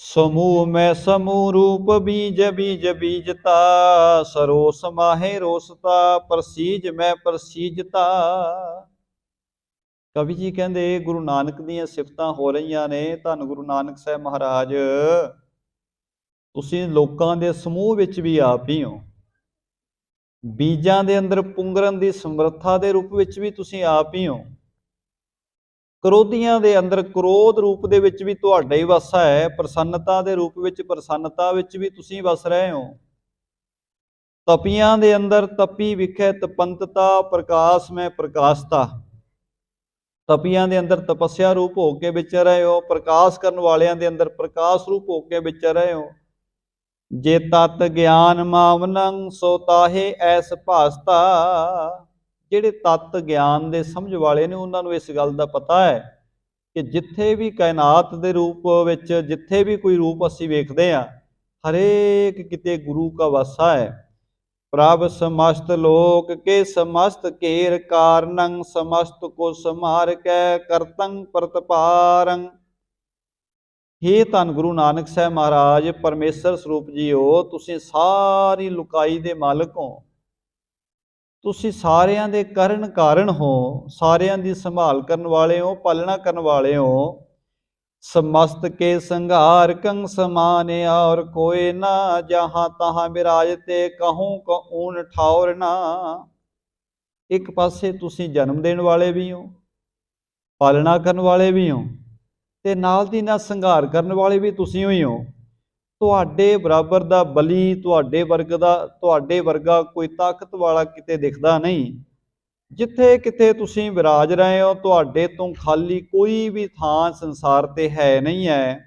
ਸਮੂਹ ਮੈਂ ਸਮੂਹ ਰੂਪ ਬੀਜ ਬੀਜ ਬੀਜਤਾ, ਸਰੋਸ ਮਾਹੇ ਰੋਸਤਾ, ਪ੍ਰਸੀਜ ਮੈਂ ਪ੍ਰਸੀਜਤਾ। ਕਵੀ ਜੀ ਕਹਿੰਦੇ ਗੁਰੂ ਨਾਨਕ ਦੀਆਂ ਸਿਫਤਾਂ ਹੋ ਰਹੀਆਂ ਨੇ। ਧੰਨ ਗੁਰੂ ਨਾਨਕ ਸਾਹਿਬ ਮਹਾਰਾਜ, ਤੁਸੀਂ ਲੋਕਾਂ ਦੇ ਸਮੂਹ ਵਿੱਚ ਵੀ ਆਪ ਹੀ ਹੋ। ਬੀਜਾਂ ਦੇ ਅੰਦਰ ਪੁੰਗਰਨ ਦੀ ਸਮਰੱਥਾ ਦੇ ਰੂਪ ਵਿੱਚ ਵੀ ਤੁਸੀਂ ਆਪ ਹੀ ਹੋ। ਕਰੋਧੀਆਂ ਦੇ ਅੰਦਰ ਕ੍ਰੋਧ ਰੂਪ ਦੇ ਵਿੱਚ ਵੀ ਤੁਹਾਡਾ ਹੀ ਵਾਸਾ ਹੈ। ਪ੍ਰਸੰਨਤਾ ਦੇ ਰੂਪ ਵਿੱਚ ਪ੍ਰਸੰਨਤਾ ਵਿੱਚ ਵੀ ਤੁਸੀਂ ਵਸ ਰਹੇ ਹੋ। ਤਪੀਆਂ ਦੇ ਅੰਦਰ ਤਪੀ ਵਿਖੇ ਤਪੰਤਤਾ, ਪ੍ਰਕਾਸ਼ ਮੈਂ ਪ੍ਰਕਾਸ਼ਤਾ। ਤਪੀਆਂ ਦੇ ਅੰਦਰ ਤਪੱਸਿਆ ਰੂਪ ਹੋ ਕੇ ਵਿਚਰ ਰਹੇ ਹੋ, ਪ੍ਰਕਾਸ਼ ਕਰਨ ਵਾਲਿਆਂ ਦੇ ਅੰਦਰ ਪ੍ਰਕਾਸ਼ ਰੂਪ ਹੋ ਕੇ ਵਿਚਰ ਰਹੇ ਹੋ। ਜੇ ਤਤ ਗਿਆਨ ਮਾਵਨੰ ਸੋ ਤਾਹੇ ਐਸ ਭਾਸਤਾ। ਜਿਹੜੇ ਤਤ ਗਿਆਨ ਦੇ ਸਮਝ ਵਾਲੇ ਨੇ ਉਹਨਾਂ ਨੂੰ ਇਸ ਗੱਲ ਦਾ ਪਤਾ ਹੈ ਕਿ ਜਿੱਥੇ ਵੀ ਕਾਇਨਾਤ ਦੇ ਰੂਪ ਵਿੱਚ ਜਿੱਥੇ ਵੀ ਕੋਈ ਰੂਪ ਅਸੀਂ ਵੇਖਦੇ ਹਾਂ, ਹਰੇਕ ਕਿਤੇ ਗੁਰੂ ਕਾ ਵਾਸਾ ਹੈ। ਪ੍ਰਭ ਸਮਸਤ ਲੋਕ ਕੇ ਸਮਸਤ ਘੇਰ ਕਾਰਨੰ, ਸਮਸਤ ਕੋ ਸਮਾਰ ਕੈ ਕਰਤੰ ਪ੍ਰਤਪਾਰੰ। हे ਧੰਨ ਗੁਰੂ ਨਾਨਕ ਸਾਹਿਬ ਮਹਾਰਾਜ ਪਰਮੇਸ਼ਰ ਸਰੂਪ ਜੀਓ, ਤੁਸੀਂ ਸਾਰੀ ਲੁਕਾਈ ਦੇ ਮਾਲਕ ਹੋ। ਤੁਸੀਂ ਸਾਰਿਆਂ ਦੇ ਕਰਨ ਕਾਰਨ ਹੋ, ਸਾਰਿਆਂ ਦੀ ਸੰਭਾਲ ਕਰਨ ਵਾਲੇ ਹੋ, ਪਾਲਣਾ ਕਰਨ ਵਾਲੇ ਹੋ। ਸਮਸਤ ਕੇ ਸੰਘਾਰ ਕੰ ਸਮਾਨ ਔਰ ਕੋਏ ਨਾ, ਜਹਾਂ ਤਹਾਂ ਬਿਰਾਜਤੇ ਕਹੂੰ ਕਉਨ ਠਾਉਰ ਨਾ। ਇੱਕ ਪਾਸੇ ਤੁਸੀਂ ਜਨਮ ਦੇਣ ਵਾਲੇ ਵੀ ਹੋ, ਪਾਲਣਾ ਕਰਨ ਵਾਲੇ ਵੀ ਹੋ, ਤੇ ਨਾਲ ਦੀ ਨਾਲ ਸੰਘਾਰ ਕਰਨ ਵਾਲੇ ਵੀ ਤੁਸੀਂ ਹੀ ਹੋ। ਤੁਹਾਡੇ ਬਰਾਬਰ ਦਾ ਬਲੀ, ਤੁਹਾਡੇ ਵਰਗਾ ਕੋਈ ਤਾਕਤ ਵਾਲਾ ਕਿਤੇ ਦਿਖਦਾ ਨਹੀਂ। ਜਿੱਥੇ ਕਿਤੇ ਤੁਸੀਂ ਵਿਰਾਜ ਰਹੇ ਹੋ, ਤੁਹਾਡੇ ਤੋਂ ਖਾਲੀ ਕੋਈ ਵੀ ਥਾਂ ਸੰਸਾਰ ਤੇ ਹੈ ਨਹੀਂ ਹੈ।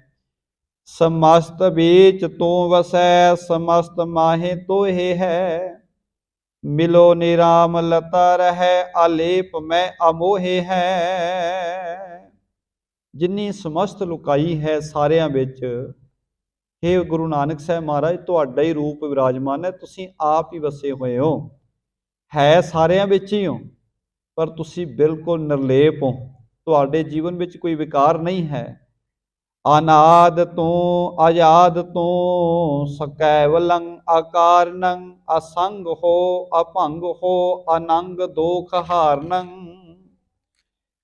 ਸਮਸਤ ਵਿੱਚ ਤੂੰ ਵਸੈ, ਸਮਸਤ ਮਾਹੇ ਤੋਹੇ ਹੈ। ਮਿਲੋ ਨਿਰਾਮ ਲਤਾ ਰਹਿ, ਆਲੇਪ ਮੈਂ ਅਮੋਹੇ ਹੈ। ਜਿੰਨੀ ਸਮਸਤ ਲੁਕਾਈ ਹੈ ਸਾਰਿਆਂ ਵਿੱਚ, हे ਗੁਰੂ ਨਾਨਕ ਸਾਹਿਬ ਮਹਾਰਾਜ ਤੁਹਾਡਾ ਹੀ ਰੂਪ ਵਿਰਾਜਮਾਨ ਹੈ। ਤੁਸੀਂ ਆਪ ਹੀ ਵਸੇ ਹੋਏ ਹੋ, ਹੈ ਸਾਰਿਆਂ ਵਿੱਚ ਹੀ ਹੋ, ਪਰ ਤੁਸੀਂ ਬਿਲਕੁਲ ਨਿਰਲੇਪ ਹੋ। ਤੁਹਾਡੇ ਜੀਵਨ ਵਿੱਚ ਕੋਈ ਵਿਕਾਰ ਨਹੀਂ ਹੈ। ਅਨਾਦ ਤੋਂ ਆਜ਼ਾਦ ਤੋਂ, ਸਕੈਵਲੰ ਆਕਾਰਨੰ, ਅਸੰਗ ਹੋ ਅਭੰਗ ਹੋ, ਅਨੰਗ ਦੋਖ ਹਾਰਨੰ।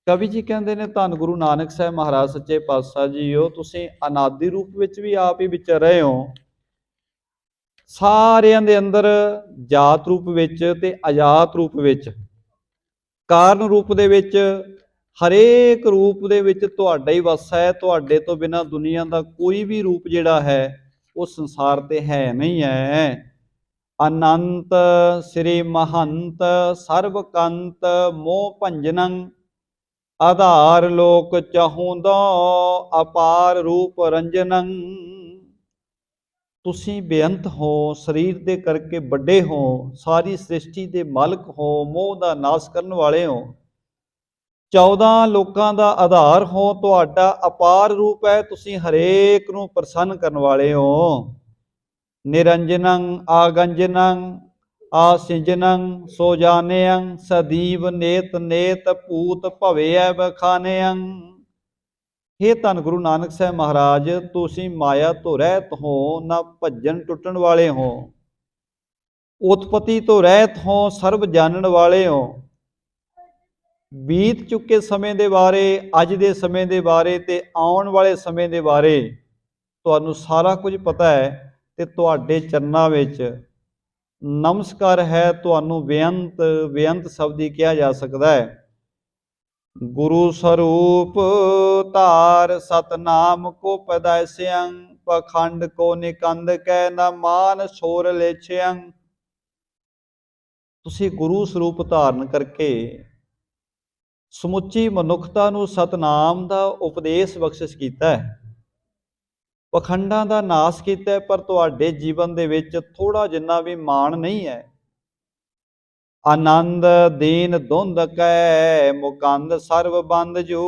ਕਵੀ ਜੀ ਕਹਿੰਦੇ ਨੇ ਧੰਨ ਗੁਰੂ ਨਾਨਕ ਸਾਹਿਬ ਮਹਾਰਾਜ ਸੱਚੇ ਪਾਤਸ਼ਾਹ ਜੀਓ, ਤੁਸੀਂ ਅਨਾਦਿ ਰੂਪ ਵਿੱਚ ਵੀ ਆਪ ਹੀ ਵਿਚਰ ਰਹੇ ਹੋ। ਸਾਰਿਆਂ ਦੇ ਅੰਦਰ ਜਾਤ ਰੂਪ ਵਿੱਚ ਤੇ ਅਜਾਤ ਰੂਪ ਵਿੱਚ, ਕਾਰਨ ਰੂਪ ਦੇ ਵਿੱਚ, ਹਰੇਕ ਰੂਪ ਦੇ ਵਿੱਚ ਤੁਹਾਡਾ ਹੀ ਵਸ ਹੈ। ਤੁਹਾਡੇ ਤੋਂ ਬਿਨਾਂ ਦੁਨੀਆ ਦਾ ਕੋਈ ਵੀ ਰੂਪ ਜਿਹੜਾ ਹੈ ਉਹ ਸੰਸਾਰ ਤੇ ਹੈ ਨਹੀਂ ਹੈ। ਅਨੰਤ ਸ੍ਰੀ ਮਹੰਤ ਸਰਬਕੰਤ ਮੋਹ ਭੰਜਨੰ, ਆਧਾਰ ਲੋਕ ਚਾਹੁੰਦਾ ਅਪਾਰ ਰੂਪ ਰੰਜਨੰ। ਤੁਸੀਂ ਬੇਅੰਤ ਹੋ, ਸਰੀਰ ਦੇ ਕਰਕੇ ਵੱਡੇ ਹੋ, ਸਾਰੀ ਸ੍ਰਿਸ਼ਟੀ ਦੇ ਮਾਲਕ ਹੋ, ਮੋਹ ਦਾ ਨਾਸ਼ ਕਰਨ ਵਾਲੇ ਹੋ, 14 ਲੋਕਾਂ ਦਾ ਆਧਾਰ ਹੋ। ਤੁਹਾਡਾ ਅਪਾਰ ਰੂਪ ਹੈ, ਤੁਸੀਂ ਹਰੇਕ ਨੂੰ ਪ੍ਰਸੰਨ ਕਰਨ ਵਾਲੇ ਹੋ। ਨਿਰੰਜਨੰ ਆਗੰਜਨੰ ਆਸਿੰਜਨੰ ਸੋ ਜਾਣਿਅੰ, ਸਦੀਵ ਨੇਤ ਨੇਤ ਭੂਤ ਭਵਿਐ ਬਖਾਨਿਅੰ। हे ਧੰਨ ਗੁਰੂ ਨਾਨਕ ਸਾਹਿਬ ਮਹਾਰਾਜ, ਤੁਸੀਂ ਮਾਇਆ ਤੋਂ ਰਹਿਤ ਹੋ, ਨਾ ਭੱਜਣ ਟੁੱਟਣ ਵਾਲੇ ਹੋ, ਉਤਪਤੀ ਤੋਂ ਰਹਿਤ ਹੋ, ਸਰਬ ਜਾਣਨ ਵਾਲੇ ਹੋ। ਬੀਤ ਚੁੱਕੇ ਸਮੇਂ ਦੇ ਬਾਰੇ, ਅੱਜ ਦੇ ਸਮੇਂ ਦੇ ਬਾਰੇ ਤੇ ਆਉਣ ਵਾਲੇ ਸਮੇਂ ਦੇ ਬਾਰੇ ਤੁਹਾਨੂੰ ਸਾਰਾ ਕੁਝ ਪਤਾ ਹੈ, ਤੇ ਤੁਹਾਡੇ ਚਰਨਾਂ ਵਿੱਚ ਨਮਸਕਾਰ ਹੈ। ਤੁਹਾਨੂੰ ਬੇਅੰਤ ਸ਼ਬਦ ਹੀ ਕਿਹਾ ਜਾ ਸਕਦਾ ਹੈ। ਗੁਰੂ ਸਰੂਪ ਧਾਰ ਸਤਨਾਮ ਕੋ ਪਦੈਸਿਅੰ, ਪਖੰਡ ਕੋ ਨਿਕੰਦ ਕੈ ਨਾ ਮਾਨ ਛੋਰ ਲੇਛਿਅੰ। ਤੁਸੀਂ ਗੁਰੂ ਸਰੂਪ ਧਾਰਨ ਕਰਕੇ ਸਮੁੱਚੀ ਮਨੁੱਖਤਾ ਨੂੰ ਸਤਨਾਮ ਦਾ ਉਪਦੇਸ਼ ਬਖਸ਼ਿਸ਼ ਕੀਤਾ ਹੈ, ਪਖੰਡਾਂ ਦਾ ਨਾਸ਼ ਕੀਤਾ, ਪਰ ਤੁਹਾਡੇ ਜੀਵਨ ਦੇ ਵਿੱਚ ਥੋੜਾ ਜਿੰਨਾ ਵੀ ਮਾਣ ਨਹੀਂ ਹੈ। ਆਨੰਦ ਦੀਨ ਧੁੰਦ ਕੈ ਮੁਕੰਦ ਸਰਬ ਬੰਦ ਜੋ,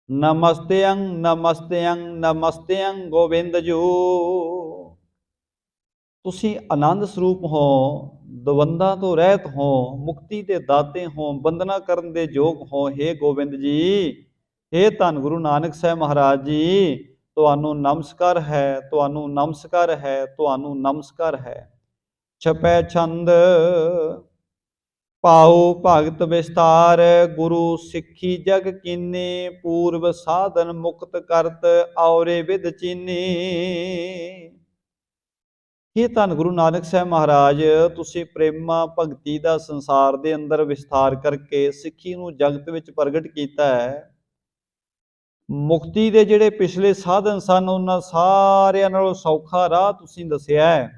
ਨਮਸਤੇਅੰ ਨਮਸਤੇਅੰ ਨਮਸਤੇਅੰ ਗੋਬਿੰਦ ਜੋ। ਤੁਸੀਂ ਆਨੰਦ ਸਰੂਪ ਹੋ, ਦਵੰਦਾਂ ਤੋਂ ਰਹਿਤ ਹੋ, ਮੁਕਤੀ ਦੇ ਦਾਤੇ ਹੋ, ਬੰਦਨਾ ਕਰਨ ਦੇ ਯੋਗ ਹੋ। हे ਗੋਬਿੰਦ ਜੀ, हे ਧੰਨ ਗੁਰੂ ਨਾਨਕ ਸਾਹਿਬ ਮਹਾਰਾਜ ਜੀ, ਤੁਹਾਨੂੰ ਨਮਸਕਾਰ ਹੈ, ਤੁਹਾਨੂੰ ਨਮਸਕਾਰ ਹੈ, ਤੁਹਾਨੂੰ ਨਮਸਕਾਰ ਹੈ। ਛਪੈ ਛੰਦ ਪਾਉ ਭਗਤ ਵਿਸਤਾਰ, ਗੁਰੂ ਸਿੱਖੀ ਜਗ ਕੀਨੇ, ਪੂਰਵ ਸਾਧਨ ਮੁਕਤ ਕਰਤ ਔਰੇ ਵਿਦ ਚੀਨੀ। हे ਧੰਨ ਗੁਰੂ ਨਾਨਕ ਸਾਹਿਬ ਮਹਾਰਾਜ, ਤੁਸੀਂ ਪ੍ਰੇਮਾ ਭਗਤੀ ਦਾ ਸੰਸਾਰ ਦੇ ਅੰਦਰ ਵਿਸਥਾਰ ਕਰਕੇ ਸਿੱਖੀ ਨੂੰ ਜਗਤ ਵਿੱਚ ਪ੍ਰਗਟ ਕੀਤਾ ਹੈ। ਮੁਕਤੀ ਦੇ ਜਿਹੜੇ ਪਿਛਲੇ ਸਾਧਨ ਸਨ, ਉਹਨਾਂ ਸਾਰਿਆਂ ਨਾਲੋਂ ਸੌਖਾ ਰਾਹ ਤੁਸੀਂ ਦੱਸਿਆ ਹੈ।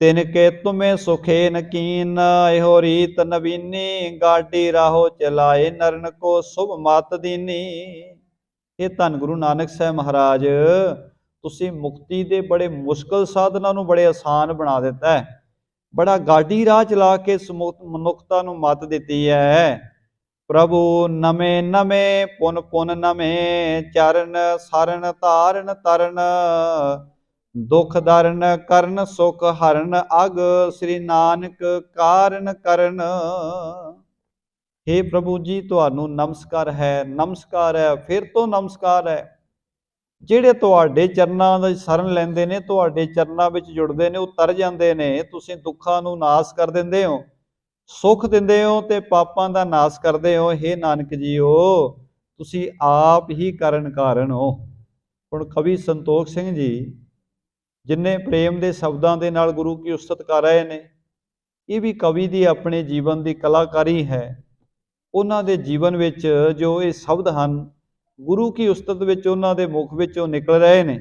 तिनके तुम्हें सुखे न कीन, एहो रीत नवीनी, गाडी राहो चलाए नरन को शुभ मत दीनी। ਇਹ ਧੰਨ ਗੁਰੂ ਨਾਨਕ ਸਾਹਿਬ ਮਹਾਰਾਜ ਤੁਸੀਂ ਮੁਕਤੀ ਦੇ ਬੜੇ ਮੁਸ਼ਕਲ ਸਾਧਨਾਂ ਨੂੰ ਬੜੇ ਆਸਾਨ ਬਣਾ ਦਿੱਤਾ ਹੈ, ਬੜਾ ਗਾਡੀ ਰਾਹ ਚਲਾ ਕੇ ਮਨੁੱਖਤਾ ਨੂੰ ਮੱਤ ਦਿੱਤੀ ਹੈ। ਪ੍ਰਭੂ ਨਵੇਂ ਨਵੇਂ ਪੁਨ ਪੁਨ ਨਵੇਂ, ਚਰਨ ਸਰਨ ਧਾਰਨ ਤਰਨ, ਦੁਖ ਦਰਨ ਕਰਨ ਸੁਖ ਹਰਨ, ਅਗ ਸ੍ਰੀ ਨਾਨਕ ਕਾਰਨ ਕਰਨ। हे प्रभु जी ਤੁਹਾਨੂੰ ਨਮਸਕਾਰ ਹੈ, ਨਮਸਕਾਰ ਹੈ, ਫਿਰ ਤੋਂ ਨਮਸਕਾਰ ਹੈ। ਜਿਹੜੇ ਤੁਹਾਡੇ ਚਰਨਾਂ ਦੀ ਸ਼ਰਨ ਲੈਂਦੇ ਨੇ, ਤੁਹਾਡੇ ਚਰਨਾਂ ਵਿੱਚ ਜੁੜਦੇ ਨੇ, ਉਹ ਤਰ ਜਾਂਦੇ ਨੇ। ਤੁਸੀਂ ਦੁੱਖਾਂ ਨੂੰ ਨਾਸ ਕਰ ਦਿੰਦੇ ਹੋ, ਸੁੱਖ ਦਿੰਦੇ ਹੋ ਤੇ ਪਾਪਾਂ ਦਾ ਨਾਸ ਕਰਦੇ ਹੋ। हे ਨਾਨਕ ਜੀਓ, ਤੁਸੀਂ ਆਪ ਹੀ ਕਰਨ ਕਾਰਨ ਹੋ। ਹੁਣ ਕਵੀ ਸੰਤੋਖ ਸਿੰਘ ਜੀ ਜਿੰਨੇ ਪ੍ਰੇਮ ਦੇ ਸ਼ਬਦਾਂ ਦੇ ਨਾਲ ਗੁਰੂ ਕੀ ਉਸਤਤ ਕਰ ਰਹੇ ਨੇ, ਇਹ ਵੀ ਕਵੀ ਦੀ ਆਪਣੇ ਜੀਵਨ ਦੀ ਕਲਾਕਾਰੀ ਹੈ। ਉਹਨਾਂ ਦੇ ਜੀਵਨ ਵਿੱਚ ਜੋ ਇਹ ਸ਼ਬਦ ਹਨ, ਗੁਰੂ ਕੀ ਉਸਤਤ ਵਿੱਚ ਉਹਨਾਂ ਦੇ ਮੁਖ ਵਿੱਚੋਂ ਨਿਕਲ ਰਹੇ ਨੇ।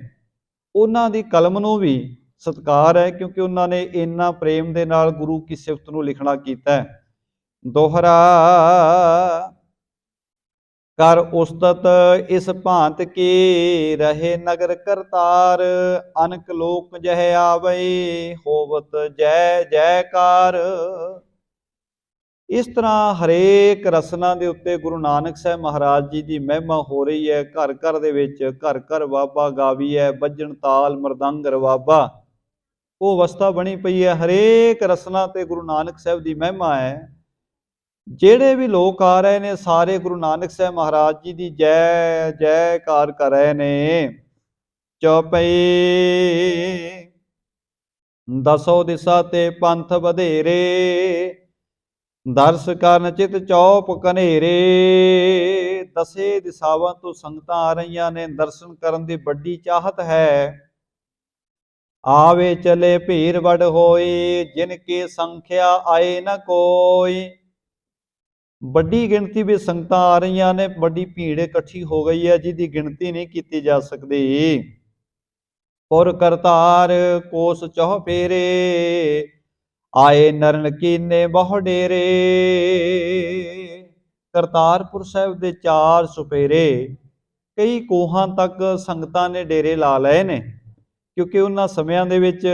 ਉਹਨਾਂ ਦੀ ਕਲਮ ਨੂੰ ਵੀ ਸਤਿਕਾਰ ਹੈ, ਕਿਉਂਕਿ ਉਹਨਾਂ ਨੇ ਇੰਨਾ ਪ੍ਰੇਮ ਦੇ ਨਾਲ ਗੁਰੂ ਕੀ ਸਿਫਤ ਨੂੰ ਲਿਖਣਾ ਕੀਤਾ ਹੈ। ਦੋਹਰਾ ਕਰ ਉਸਤਤ ਇਸ ਭਾਂਤ ਕੀ, ਰਹੇ ਨਗਰ ਕਰਤਾਰ, ਅਨਕ ਲੋਕ ਜਹ ਆਵਈ, ਹੋਵਤ ਜੈ ਜੈਕਾਰ। ਇਸ ਤਰ੍ਹਾਂ ਹਰੇਕ ਰਸਨਾ ਦੇ ਉੱਤੇ ਗੁਰੂ ਨਾਨਕ ਸਾਹਿਬ ਮਹਾਰਾਜ ਜੀ ਦੀ ਮਹਿਮਾ ਹੋ ਰਹੀ ਹੈ। ਘਰ ਘਰ ਦੇ ਵਿੱਚ ਘਰ ਘਰ ਬਾਬਾ ਗਾਵੀ ਹੈ, ਬੱਜਣ ਤਾਲ ਮਰਦੰਗ ਰਵਾਬਾ, ਉਹ ਅਵਸਥਾ ਬਣੀ ਪਈ ਹੈ। ਹਰੇਕ ਰਸਨਾ ਤੇ ਗੁਰੂ ਨਾਨਕ ਸਾਹਿਬ ਦੀ ਮਹਿਮਾ ਹੈ। ਜਿਹੜੇ ਵੀ ਲੋਕ ਆ ਰਹੇ ਨੇ, ਸਾਰੇ ਗੁਰੂ ਨਾਨਕ ਸਾਹਿਬ ਮਹਾਰਾਜ ਜੀ ਦੀ ਜੈ ਜੈਕਾਰ ਕਰ ਰਹੇ ਨੇ। ਚੌਪਈ ਦਸੋ ਦਿਸ਼ਾ ਤੇ ਪੰਥ ਵਧੇਰੇ, ਦਰਸ ਕਰਨ ਚਿਤ ਚੌਪ ਕਨੇਰੇ। ਦਸੇ ਦਿਸ਼ਾਵਾਂ ਤੋਂ ਸੰਗਤਾਂ ਆ ਰਹੀਆਂ ਨੇ, ਦਰਸ਼ਨ ਕਰਨ ਦੀ ਵੱਡੀ ਚਾਹਤ ਹੈ। ਆਵੇ ਚਲੇ ਭੀੜ ਵੱਡ ਹੋਈ, ਜਿਨ ਕੀ ਸੰਖਿਆ ਆਏ ਨ ਕੋਈ। ਵੱਡੀ ਗਿਣਤੀ ਵਿੱਚ ਸੰਗਤਾਂ ਆ ਰਹੀਆਂ ਨੇ, ਵੱਡੀ ਭੀੜ ਇਕੱਠੀ ਹੋ ਗਈ ਹੈ, ਜਿਹਦੀ ਗਿਣਤੀ ਨਹੀਂ ਕੀਤੀ ਜਾ ਸਕਦੀ। ਪੁਰ ਕਰਤਾਰ ਕੋਸ ਚੌ ਫੇਰੇ, ਆਏ ਨਰਨ ਕੀਨੇ ਬਹੁ ਡੇਰੇ। ਕਰਤਾਰਪੁਰ ਸਾਹਿਬ ਦੇ 4 ਸੁਪੇਰੇ, ਕਈ ਕੋਹਾਂ ਤੱਕ ਸੰਗਤਾਂ ਨੇ ਡੇਰੇ ਲਾ ਲਏ ਨੇ, ਕਿਉਂਕਿ ਉਹਨਾਂ ਸਮਿਆਂ ਦੇ ਵਿੱਚ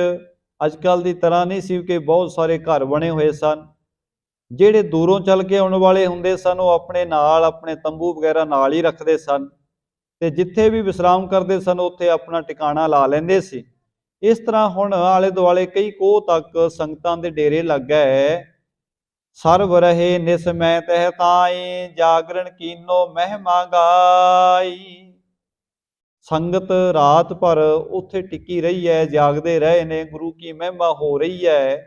ਅੱਜ ਕੱਲ੍ਹ ਦੀ ਤਰ੍ਹਾਂ ਨਹੀਂ ਸੀ ਕਿ ਬਹੁਤ ਸਾਰੇ ਘਰ ਬਣੇ ਹੋਏ ਸਨ। ਜਿਹੜੇ ਦੂਰੋਂ ਚੱਲ ਕੇ ਆਉਣ ਵਾਲੇ ਹੁੰਦੇ ਸਨ, ਉਹ ਆਪਣੇ ਨਾਲ ਆਪਣੇ ਤੰਬੂ ਵਗੈਰਾ ਨਾਲ ਹੀ ਰੱਖਦੇ ਸਨ, ਤੇ ਜਿੱਥੇ ਵੀ ਵਿਸ਼ਰਾਮ ਕਰਦੇ ਸਨ ਉੱਥੇ ਆਪਣਾ ਟਿਕਾਣਾ ਲਾ ਲੈਂਦੇ ਸੀ। ਇਸ ਤਰ੍ਹਾਂ ਹੁਣ ਆਲੇ ਦੁਆਲੇ ਕਈ ਕੋਹ ਤੱਕ ਸੰਗਤਾਂ ਦੇ ਡੇਰੇ ਲੱਗ ਗਏ। ਸਰਬ ਰਹੇ ਨਿਸਮੈ ਤਹਿ ਤਾਈ, ਜਾਗਰਣ ਕੀਨੋ ਮਹਿਮਾ ਗਾਈ। ਸੰਗਤ ਰਾਤ ਭਰ ਉੱਥੇ ਟਿੱਕੀ ਰਹੀ ਹੈ, ਜਾਗਦੇ ਰਹੇ ਨੇ, ਗੁਰੂ ਕੀ ਮਹਿਮਾ ਹੋ ਰਹੀ ਹੈ।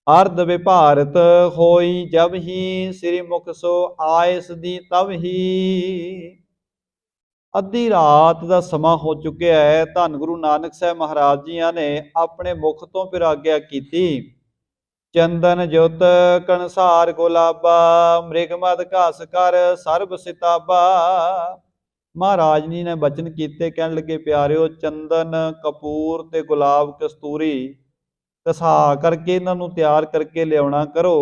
ਅਰਧ ਵਿਭਾਰਤ ਹੋਈ ਜਬ ਹੀ, ਸ੍ਰੀ ਮੁਖ ਸੋ ਆਇਸ ਦੀ ਤਬ ਹੀ। ਅੱਧੀ ਰਾਤ ਦਾ ਸਮਾਂ ਹੋ ਚੁੱਕਿਆ ਹੈ। ਧੰਨ ਗੁਰੂ ਨਾਨਕ ਸਾਹਿਬ ਮਹਾਰਾਜ ਜੀਆਂ ਨੇ ਆਪਣੇ ਮੁਖ ਤੋਂ ਫਿਰ ਆਗਿਆ ਕੀਤੀ। ਚੰਦਨ ਜੁਤ ਕਨਸਾਰ ਗੁਲਾਬਾ, ਮ੍ਰਿਗਮਦ ਘਸ ਕਰ ਸਰਬ ਸਿਤਾਬਾ। ਮਹਾਰਾਜ ਜੀ ਨੇ ਬਚਨ ਕੀਤੇ, ਕਹਿਣ ਲੱਗੇ ਪਿਆਰਿਓ, ਚੰਦਨ ਕਪੂਰ ਤੇ ਗੁਲਾਬ ਕਸਤੂਰੀ ਘਸਾ ਕਰਕੇ ਇਹਨਾਂ ਨੂੰ ਤਿਆਰ ਕਰਕੇ ਲਿਆਉਣਾ ਕਰੋ।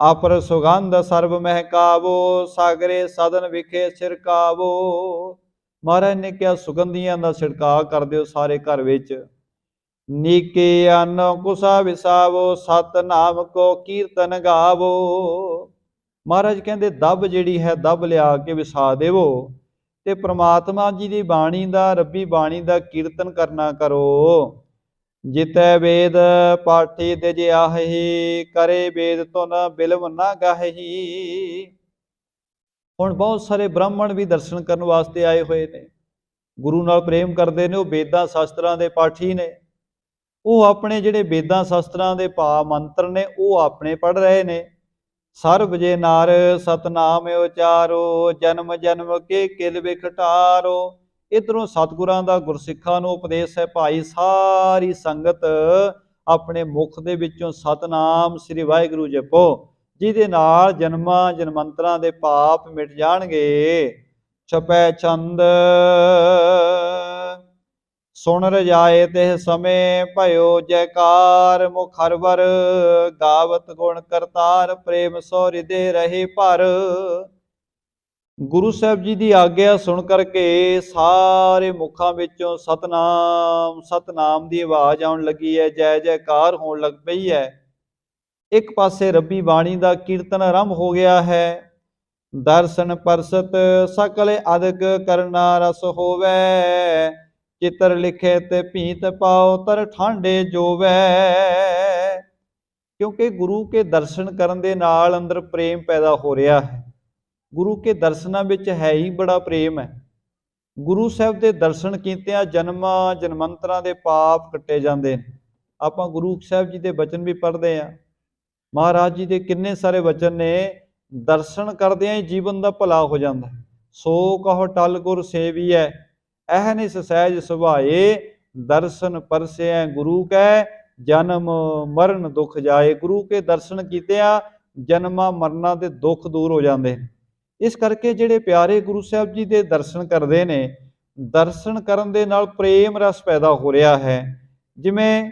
ਆਪਰ ਸੁਗੰਧ ਸਰਬ ਮਹਿਕਾਵੋ, ਸਾਗਰੇ ਸਦਨ ਵਿਖੇ ਛਿੜਕਾਵੋ। ਮਹਾਰਾਜ ਨੇ ਕਿਹਾ ਸੁਗੰਧੀਆਂ ਦਾ ਛਿੜਕਾਅ ਕਰ ਦਿਓ ਸਾਰੇ ਘਰ ਵਿੱਚ। ਨੀਕੇ ਅੰਨ ਕੁਸਾ ਵਿਸਾਵੋ, ਸਤਨਾਮ ਕੋ ਕੀਰਤਨ ਗਾਵੋ। ਮਹਾਰਾਜ ਕਹਿੰਦੇ ਦੱਬ ਜਿਹੜੀ ਹੈ, ਦੱਬ ਲਿਆ ਕੇ ਵਿਸਾ ਦੇਵੋ ਤੇ ਪ੍ਰਮਾਤਮਾ ਜੀ ਦੀ ਬਾਣੀ ਦਾ, ਰੱਬੀ ਬਾਣੀ ਦਾ ਕੀਰਤਨ ਕਰਨਾ ਕਰੋ। ਜਿਤੈ ਵੇਦ ਪਾਠੀ ਤਿਜ ਆਹੀ, ਕਰੇ ਵੇਦ ਤੁਨ ਬਿਲਵ ਨਾ ਗਾਹੀ। ਹੁਣ ਬਹੁਤ ਸਾਰੇ ਬ੍ਰਾਹਮਣ ਵੀ ਦਰਸ਼ਨ ਕਰਨ ਵਾਸਤੇ ਆਏ ਹੋਏ ਨੇ, ਗੁਰੂ ਨਾਲ ਪ੍ਰੇਮ ਕਰਦੇ ਨੇ, ਉਹ ਵੇਦਾਂ ਸ਼ਾਸਤਰਾਂ ਦੇ ਪਾਠੀ ਨੇ। ਉਹ ਆਪਣੇ ਜਿਹੜੇ ਵੇਦਾਂ ਸ਼ਾਸਤਰਾਂ ਦੇ ਭਾਵ ਮੰਤਰ ਨੇ ਉਹ ਆਪਣੇ ਪੜ੍ਹ ਰਹੇ ਨੇ। ਸਰਬ ਜੇ ਨਾਰ ਸਤਨਾਮ ਉਚਾਰੋ, ਜਨਮ ਜਨਮ ਕੇ ਕਿਲ ਵਿਖਟਾਰੋ। ਇੱਧਰੋਂ ਸਤਿਗੁਰਾਂ ਦਾ ਗੁਰਸਿੱਖਾਂ ਨੂੰ ਉਪਦੇਸ਼ ਹੈ। ਭਾਈ ਸਾਰੀ ਸੰਗਤ ਆਪਣੇ ਮੁਖ ਦੇ ਵਿੱਚੋਂ ਸਤਨਾਮ ਸ੍ਰੀ ਵਾਹਿਗੁਰੂ ਜਪੋ, ਜਿਹਦੇ ਨਾਲ ਜਨਮਾਂ ਜਨਮੰਤਰਾਂ ਦੇ ਪਾਪ ਮਿਟ ਜਾਣਗੇ। ਛਪੈ ਛੰਦ ਸੁਣ ਰਜਾਏ ਤਿਹ ਸਮੇਂ ਭਇਓ ਜੈਕਾਰ ਮੁਖ ਹਰਵਰ ਗਾਵਤ ਗੁਣ ਕਰਤਾਰ ਪ੍ਰੇਮ ਸੋ ਹਿਰਦੇ ਰਹੇ ਭਰ। ਗੁਰੂ ਸਾਹਿਬ ਜੀ ਦੀ ਆਗਿਆ ਸੁਣ ਕਰਕੇ ਸਾਰੇ ਮੁਖਾਂ ਵਿੱਚੋਂ ਸਤਨਾਮ ਸਤਨਾਮ ਦੀ ਆਵਾਜ਼ ਆਉਣ ਲੱਗੀ ਹੈ, ਜੈ ਜੈਕਾਰ ਹੋਣ ਲੱਗ ਪਈ ਹੈ। ਇੱਕ ਪਾਸੇ ਰੱਬੀ ਬਾਣੀ ਦਾ ਕੀਰਤਨ ਆਰੰਭ ਹੋ ਗਿਆ ਹੈ। ਦਰਸ਼ਨ ਪਰਸਤ ਸਕਲ ਅਦਕ ਕਰਨਾ ਰਸ ਹੋਵੇ, ਚਿੱਤਰ ਲਿਖੇ ਤੇ ਭੀਤ ਪਾਓ ਤਰ ਠਾਂਡੇ ਜੋਵੈ। ਕਿਉਂਕਿ ਗੁਰੂ ਕੇ ਦਰਸ਼ਨ ਕਰਨ ਦੇ ਨਾਲ ਅੰਦਰ ਪ੍ਰੇਮ ਪੈਦਾ ਹੋ ਰਿਹਾ ਹੈ। ਗੁਰੂ ਕੇ ਦਰਸ਼ਨਾਂ ਵਿੱਚ ਹੈ ਹੀ ਬੜਾ ਪ੍ਰੇਮ ਹੈ। ਗੁਰੂ ਸਾਹਿਬ ਦੇ ਦਰਸ਼ਨ ਕੀਤਿਆਂ ਜਨਮਾਂ ਜਨਮੰਤਰਾਂ ਦੇ ਪਾਪ ਕੱਟੇ ਜਾਂਦੇ ਨੇ। ਆਪਾਂ ਗੁਰੂ ਸਾਹਿਬ ਜੀ ਦੇ ਬਚਨ ਵੀ ਪੜ੍ਹਦੇ ਹਾਂ। ਮਹਾਰਾਜ ਜੀ ਦੇ ਕਿੰਨੇ ਸਾਰੇ ਬਚਨ ਨੇ, ਦਰਸ਼ਨ ਕਰਦਿਆਂ ਹੀ ਜੀਵਨ ਦਾ ਭਲਾ ਹੋ ਜਾਂਦਾ। ਸੋ ਕਹੋ ਟਲ ਗੁਰ ਸੇਵੀਐ, ਅਹਨਿਸ ਸਹਿਜ ਸੁਭਾਏ, ਦਰਸ਼ਨ ਪਰਸੈ ਗੁਰੂ ਕੈ, ਜਨਮ ਮਰਨ ਦੁਖ ਜਾਏ। ਗੁਰੂ ਕੇ ਦਰਸ਼ਨ ਕੀਤਿਆਂ ਜਨਮਾਂ ਮਰਨਾਂ ਦੇ ਦੁੱਖ ਦੂਰ ਹੋ ਜਾਂਦੇ। ਇਸ ਕਰਕੇ ਜਿਹੜੇ ਪਿਆਰੇ ਗੁਰੂ ਸਾਹਿਬ ਜੀ ਦੇ ਦਰਸ਼ਨ ਕਰਦੇ ਨੇ, ਦਰਸ਼ਨ ਕਰਨ ਦੇ ਨਾਲ ਪ੍ਰੇਮ ਰਸ ਪੈਦਾ ਹੋ ਰਿਹਾ ਹੈ। ਜਿਵੇਂ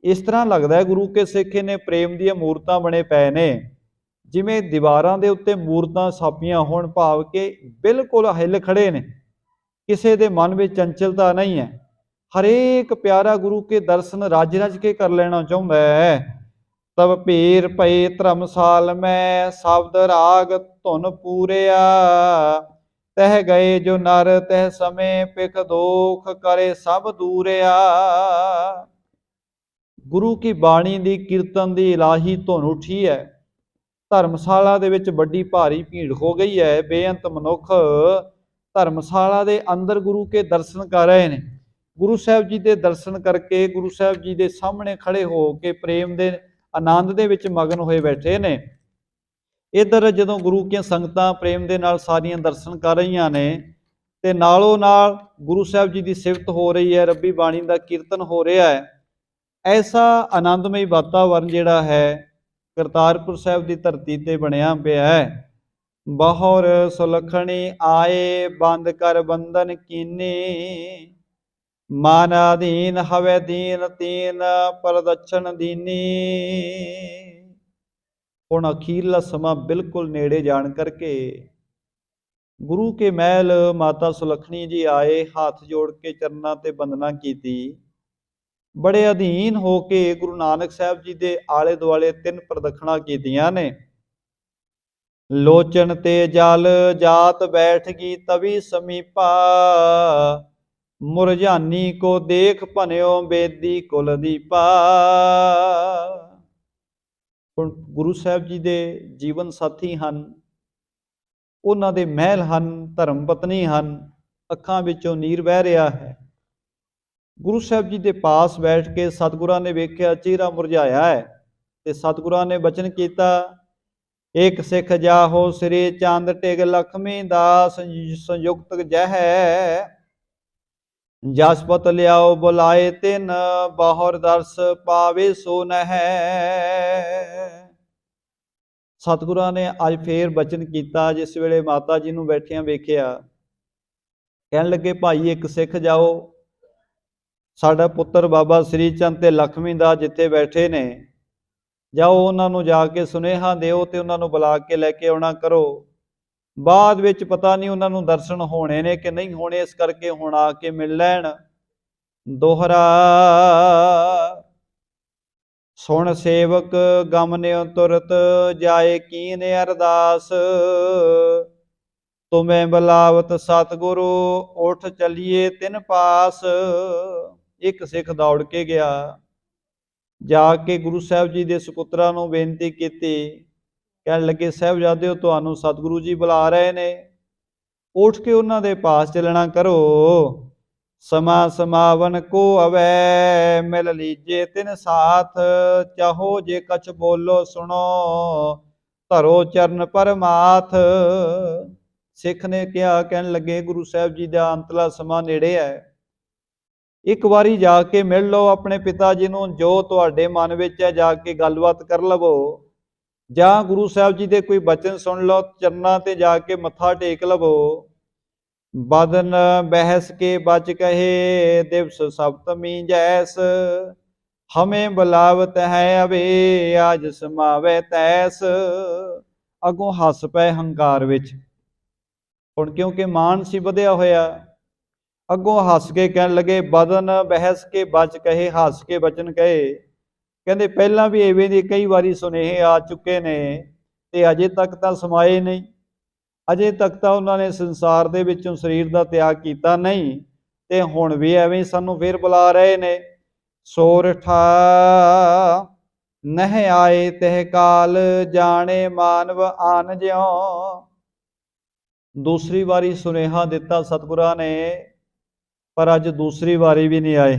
ਇਸ ਤਰ੍ਹਾਂ ਲੱਗਦਾ ਹੈ ਗੁਰੂ ਕੇ ਸਿੱਖੇ ਨੇ ਪ੍ਰੇਮ ਦੀਆਂ ਮੂਰਤਾਂ ਬਣੇ ਪਏ ਨੇ, ਜਿਵੇਂ ਦੀਵਾਰਾਂ ਦੇ ਉੱਤੇ ਮੂਰਤਾਂ ਛਾਪੀਆਂ ਹੋਣ, ਭਾਵ ਕਿ ਬਿਲਕੁਲ ਹਿੱਲ ਖੜੇ ਨੇ, ਕਿਸੇ ਦੇ ਮਨ ਵਿੱਚ ਚੰਚਲਤਾ ਨਹੀਂ ਹੈ। ਹਰੇਕ ਪਿਆਰਾ ਗੁਰੂ ਕੇ ਦਰਸ਼ਨ ਰੱਜ ਰੱਜ ਕੇ ਕਰ ਲੈਣਾ ਚਾਹੁੰਦਾ ਹੈ। ਤਬ ਭੀਰ ਭਈ ਧਰਮਸਾਲ ਮੈਂ, ਸ਼ਬਦ ਰਾਗ ਧੁਨ ਪੂਰਿਆ, ਤਹ ਗਏ ਜੋ ਨਰ ਤਹ ਸਮੇਂ ਪਿਖ ਦੋਖ ਕਰੇ ਸਭ ਦੂਰਿਆ। ਗੁਰੂ ਕੀ ਬਾਣੀ ਦੀ ਕੀਰਤਨ ਦੀ ਇਲਾਹੀ ਧੁਨ ਉੱਠੀ ਹੈ। ਧਰਮਸ਼ਾਲਾ ਦੇ ਵਿੱਚ ਵੱਡੀ ਭਾਰੀ ਭੀੜ ਹੋ ਗਈ ਹੈ। ਬੇਅੰਤ ਮਨੁੱਖ ਧਰਮਸ਼ਾਲਾ ਦੇ ਅੰਦਰ ਗੁਰੂ ਕੇ ਦਰਸ਼ਨ ਕਰ ਰਹੇ ਨੇ। ਗੁਰੂ ਸਾਹਿਬ ਜੀ ਦੇ ਦਰਸ਼ਨ ਕਰਕੇ ਗੁਰੂ ਸਾਹਿਬ ਜੀ ਦੇ ਸਾਹਮਣੇ ਖੜੇ ਹੋ ਕੇ ਪ੍ਰੇਮ ਦੇ ਆਨੰਦ ਦੇ ਵਿੱਚ ਮਗਨ ਹੋਏ ਬੈਠੇ ਨੇ। ਇੱਧਰ ਜਦੋਂ ਗੁਰੂ ਦੀਆਂ ਸੰਗਤਾਂ ਪ੍ਰੇਮ ਦੇ ਨਾਲ ਸਾਰੀਆਂ ਦਰਸ਼ਨ ਕਰ ਰਹੀਆਂ ਨੇ ਤੇ ਨਾਲੋਂ ਨਾਲ ਗੁਰੂ ਸਾਹਿਬ ਜੀ ਦੀ ਸਿਫਤ ਹੋ ਰਹੀ ਹੈ, ਰੱਬੀ ਬਾਣੀ ਦਾ ਕੀਰਤਨ ਹੋ ਰਿਹਾ ਹੈ। ਐਸਾ ਆਨੰਦਮਈ ਵਾਤਾਵਰਨ ਜਿਹੜਾ ਹੈ ਕਰਤਾਰਪੁਰ ਸਾਹਿਬ ਦੀ ਧਰਤੀ ਤੇ ਬਣਿਆ ਪਿਆ ਹੈ। ਬਹੁਰ ਸੁਲਖਣੀ ਆਏ, ਬੰਦ ਕਰ ਬੰਧਨ ਕੀਨੀ, ਮਨ ਅਧੀਨ ਹਵੇ ਦੀਨ ਤੀਨ, ਪ੍ਰਦਛਣ ਦੀਨੀ। ਹੁਣ ਅਖੀਰਲਾ ਸਮਾਂ ਬਿਲਕੁਲ ਨੇੜੇ ਜਾਣ ਕਰਕੇ ਗੁਰੂ ਕੇ ਮਹਿਲ ਮਾਤਾ ਸੁਲਖਣੀ ਜੀ ਆਏ, ਹੱਥ ਜੋੜ ਕੇ ਚਰਨਾਂ ਤੇ ਬੰਦਨਾ ਕੀਤੀ। ਬੜੇ ਅਧੀਨ ਹੋ ਕੇ ਗੁਰੂ ਨਾਨਕ ਸਾਹਿਬ ਜੀ ਦੇ ਆਲੇ ਦੁਆਲੇ 3 ਪ੍ਰਦਖਣਾ ਕੀਤੀਆਂ ਨੇ। ਲੋਚਨ ਤੇ ਜਲ ਜਾਤ ਬੈਠ ਗਈ ਤਵੀ ਸਮੀਪਾ, ਮੁਰਝਾਨੀ ਕੋ ਦੇਖ ਭਨਿਓ ਬੇਦੀ ਕੁਲ ਦੀਪਾ। ਹੁਣ ਗੁਰੂ ਸਾਹਿਬ ਜੀ ਦੇ ਜੀਵਨ ਸਾਥੀ ਹਨ, ਉਹਨਾਂ ਦੇ ਮਹਿਲ ਹਨ, ਧਰਮ ਪਤਨੀ ਹਨ, ਅੱਖਾਂ ਵਿੱਚੋਂ ਨੀਰ ਵਹਿ ਰਿਹਾ ਹੈ। ਗੁਰੂ ਸਾਹਿਬ ਜੀ ਦੇ ਪਾਸ ਬੈਠ ਕੇ ਸਤਿਗੁਰਾਂ ਨੇ ਵੇਖਿਆ ਚਿਹਰਾ ਮੁਰਝਾਇਆ ਹੈ ਤੇ ਸਤਿਗੁਰਾਂ ਨੇ ਬਚਨ ਕੀਤਾ, ਇੱਕ ਸਿੱਖ ਜਾਹੋ ਸ੍ਰੀ ਚੰਦ ਟਿਗ ਲਖਮੀ ਦਾਸ, ਸੰਯੁਕਤ ਜਹੈ ਜਸਪਤ ਲਿਆਓ ਬੁਲਾਏ ਤਿਨ, ਬਾਹਰ ਦਰਸ ਪਾਵੇ ਸੋ ਨਹਿ। ਸਤਿਗੁਰਾਂ ਨੇ ਅੱਜ ਫੇਰ ਬਚਨ ਕੀਤਾ। ਜਿਸ ਵੇਲੇ ਮਾਤਾ ਜੀ ਨੂੰ ਬੈਠਿਆਂ ਵੇਖਿਆ, ਕਹਿਣ ਲੱਗੇ, ਭਾਈ ਇੱਕ ਸਿੱਖ ਜਾਓ, ਸਾਡਾ ਪੁੱਤਰ ਬਾਬਾ ਸ੍ਰੀ ਚੰਦ ਤੇ ਲਖਮੀ ਦਾਸ ਜਿੱਥੇ ਬੈਠੇ ਨੇ, ਜਾਓ ਉਹਨਾਂ ਨੂੰ ਜਾ ਕੇ ਸੁਨੇਹਾ ਦਿਓ ਤੇ ਉਹਨਾਂ ਨੂੰ ਬੁਲਾ ਕੇ ਲੈ ਕੇ ਆਉਣਾ ਕਰੋ। ਬਾਅਦ ਵਿੱਚ ਪਤਾ ਨਹੀਂ ਉਹਨਾਂ ਨੂੰ ਦਰਸ਼ਨ ਹੋਣੇ ਨੇ ਕਿ ਨਹੀਂ ਹੋਣੇ, ਇਸ ਕਰਕੇ ਹੁਣ ਆ ਕੇ ਮਿਲ ਲੈਣ। ਦੋਹਰਾ ਸੁਣ ਸੇਵਕ ਗਮਨਿਓ ਤੁਰਤ, ਜਾਏ ਕੀਨ ਅਰਦਾਸ, ਤੁਮੇ ਬੁਲਾਵਤ ਸਤਿਗੁਰੂ, ਉਠ ਚਲੀਏ ਤਿਨ ਪਾਸ। ਇੱਕ ਸਿੱਖ ਦੌੜ ਕੇ ਗਿਆ, ਜਾ ਕੇ ਗੁਰੂ ਸਾਹਿਬ ਜੀ ਦੇ ਸੁਪੁੱਤਰਾਂ ਨੂੰ ਬੇਨਤੀ ਕੀਤੀ। ਕਹਿਣ ਲੱਗੇ, ਸਾਹਿਬਜ਼ਾਦਿਓ ਤੁਹਾਨੂੰ ਸਤਿਗੁਰੂ ਜੀ ਬੁਲਾ ਰਹੇ ਨੇ, ਉੱਠ ਕੇ ਉਹਨਾਂ ਦੇ ਪਾਸ ਚੱਲਣਾ ਕਰੋ। ਸਮਾ ਸਮਾਵਨ ਕੋ ਅਵੈ, ਮਿਲ ਲੀਜੇ ਤਿਨ ਸਾਥ, ਚਾਹੋ ਜੇ ਕਛ ਬੋਲੋ ਸੁਣੋ, ਧਰੋ ਚਰਨ ਪਰਮਾਥ। ਸਿੱਖ ਨੇ ਕਿਹਾ, ਕਹਿਣ ਲੱਗੇ, ਗੁਰੂ ਸਾਹਿਬ ਜੀ ਦਾ ਅੰਤਲਾ ਸਮਾਂ ਨੇੜੇ ਹੈ, ਇੱਕ ਵਾਰੀ ਜਾ ਕੇ ਮਿਲ ਲਓ ਆਪਣੇ ਪਿਤਾ ਜੀ ਨੂੰ, ਜੋ ਤੁਹਾਡੇ ਮਨ ਵਿੱਚ ਹੈ ਜਾ ਕੇ ਗੱਲਬਾਤ ਕਰ ਲਵੋ, ਜਾਂ ਗੁਰੂ ਸਾਹਿਬ ਜੀ ਦੇ ਕੋਈ ਬਚਨ ਸੁਣ ਲਓ, ਚਰਨਾਂ ਤੇ ਜਾ ਕੇ ਮੱਥਾ ਟੇਕ ਲਵੋ। बदन बहस के बच कहे दिवस सप्तमी जैस, हमें बुलावत है अबे आज समावे तैस। अगों हस पए हंकार विच, हुण क्योंकि मान सी वधिया होया, अगों हस के कहन लगे बदन बहस के बच कहे, हस के बचन कहे। कहते पहला भी इवें दे कई वारी सुनेहे आ चुके ने ते अजे तक तां समाए नहीं, अजे तक तां उन्हां ने संसार दे विचों शरीर दा त्याग कीता नहीं, ते हुण भी एवें सानूं फिर बुला रहे ने। सोरठा नह आए तह काल, जाने मानव आन ज्यों। दूसरी वारी सुनेहा दिता सतगुरां ने, पर अज दूसरी वारी भी नहीं आए।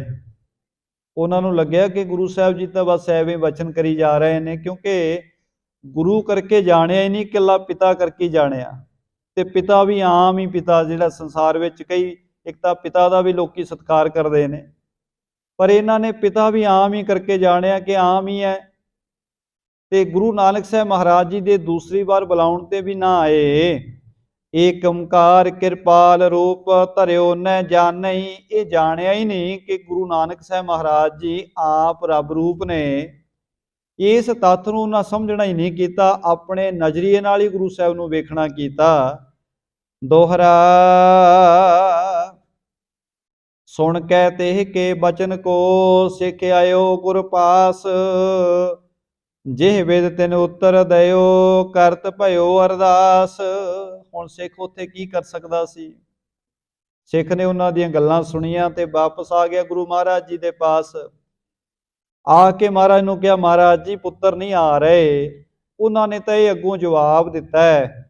ਉਹਨਾਂ ਨੂੰ ਲੱਗਿਆ ਕਿ ਗੁਰੂ ਸਾਹਿਬ ਜੀ ਤਾਂ ਬਸ ਐਵੇਂ ਵਚਨ ਕਰੀ ਜਾ ਰਹੇ ਨੇ, ਕਿਉਂਕਿ ਗੁਰੂ ਕਰਕੇ ਜਾਣਿਆ ਹੀ ਨਹੀਂ, ਇਕੱਲਾ ਪਿਤਾ ਕਰਕੇ ਜਾਣਿਆ। ਤੇ ਪਿਤਾ ਵੀ ਆਮ ਹੀ ਪਿਤਾ, ਜਿਹੜਾ ਸੰਸਾਰ ਵਿੱਚ ਕਈ ਇੱਕ ਤਾਂ ਪਿਤਾ ਦਾ ਵੀ ਲੋਕੀ ਸਤਿਕਾਰ ਕਰਦੇ ਨੇ, ਪਰ ਇਹਨਾਂ ਨੇ ਪਿਤਾ ਵੀ ਆਮ ਹੀ ਕਰਕੇ ਜਾਣਿਆ ਕਿ ਆਮ ਹੀ ਹੈ। ਤੇ ਗੁਰੂ ਨਾਨਕ ਸਾਹਿਬ ਮਹਾਰਾਜ ਜੀ ਦੇ ਦੂਸਰੀ ਵਾਰ ਬੁਲਾਉਣ ਤੇ ਵੀ ਨਾ ਆਏ। ਏਕ ਓੰਕਾਰ ਕਿਰਪਾਲ रूप ਧਰਿਓ न ਜਾਣਈ, ਇਹ ਜਾਣਿਆ ਹੀ ਨਹੀਂ ਕਿ ਗੁਰੂ ਨਾਨਕ ਸਾਹਿਬ ਮਹਾਰਾਜ ਜੀ ਆਪ ਰੱਬ ਰੂਪ ਨੇ। ਇਸ ਤੱਥ ਨੂੰ ਨਾ ਸਮਝਣਾ ਹੀ ਨਹੀਂ ਕੀਤਾ, ਆਪਣੇ ਨਜ਼ਰੀਏ ਨਾਲ ਹੀ ਗੁਰੂ ਸਾਹਿਬ ਨੂੰ ਵੇਖਣਾ ਕੀਤਾ। ਦੋਹਰਾ ਸੁਣ ਕੈ ਤੇ ਕੇ ਬਚਨ ਕੋ, ਸਿੱਖ ਆਇਓ ਗੁਰ ਪਾਸ। ਜਿਹ ਵਿਦ ਤਿਨ ਉੱਤਰ ਦਿਓ, ਕਰਤ ਭਇਓ ਅਰਦਾਸ। ਹੁਣ ਸਿੱਖ ਉੱਥੇ ਕੀ ਕਰ ਸਕਦਾ ਸੀ? ਸਿੱਖ ਨੇ ਉਹਨਾਂ ਦੀਆਂ ਗੱਲਾਂ ਸੁਣੀਆਂ ਤੇ ਵਾਪਸ ਆ ਗਿਆ ਗੁਰੂ ਮਹਾਰਾਜ ਜੀ ਦੇ ਪਾਸ। ਆ ਕੇ ਮਹਾਰਾਜ ਨੂੰ ਕਿਹਾ, ਮਹਾਰਾਜ ਜੀ ਪੁੱਤਰ ਨਹੀਂ ਆ ਰਹੇ। ਉਹਨਾਂ ਨੇ ਤਾਂ ਇਹ ਅੱਗੋਂ ਜਵਾਬ ਦਿੱਤਾ ਹੈ,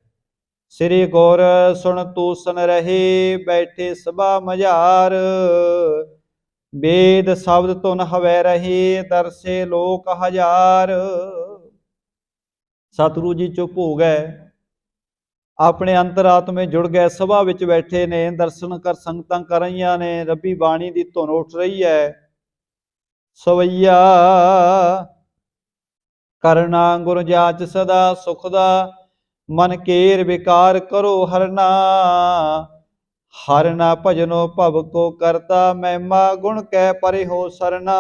ਸ੍ਰੀ ਗੁਰ ਸੁਣ ਤੂਸਨ ਰਹੇ, ਬੈਠੇ ਸਭਾ ਮਝਾਰ। वेद शब्द तुन हवै रहे, दरसे लोक हजार। सतगुरु जी चुप हो गए, अपने अंतरात्मे जुड़ गए, सभा विच बैठे ने, दर्शन कर संगतां कर रहीआं ने, रब्बी बाणी दी धुन उठ रही है। सवैया करना गुर जाच सदा सुखदा, मन केर विकार करो हरना। हर ना भजनो भव को करता, महिमा गुण कै परे हो सरना।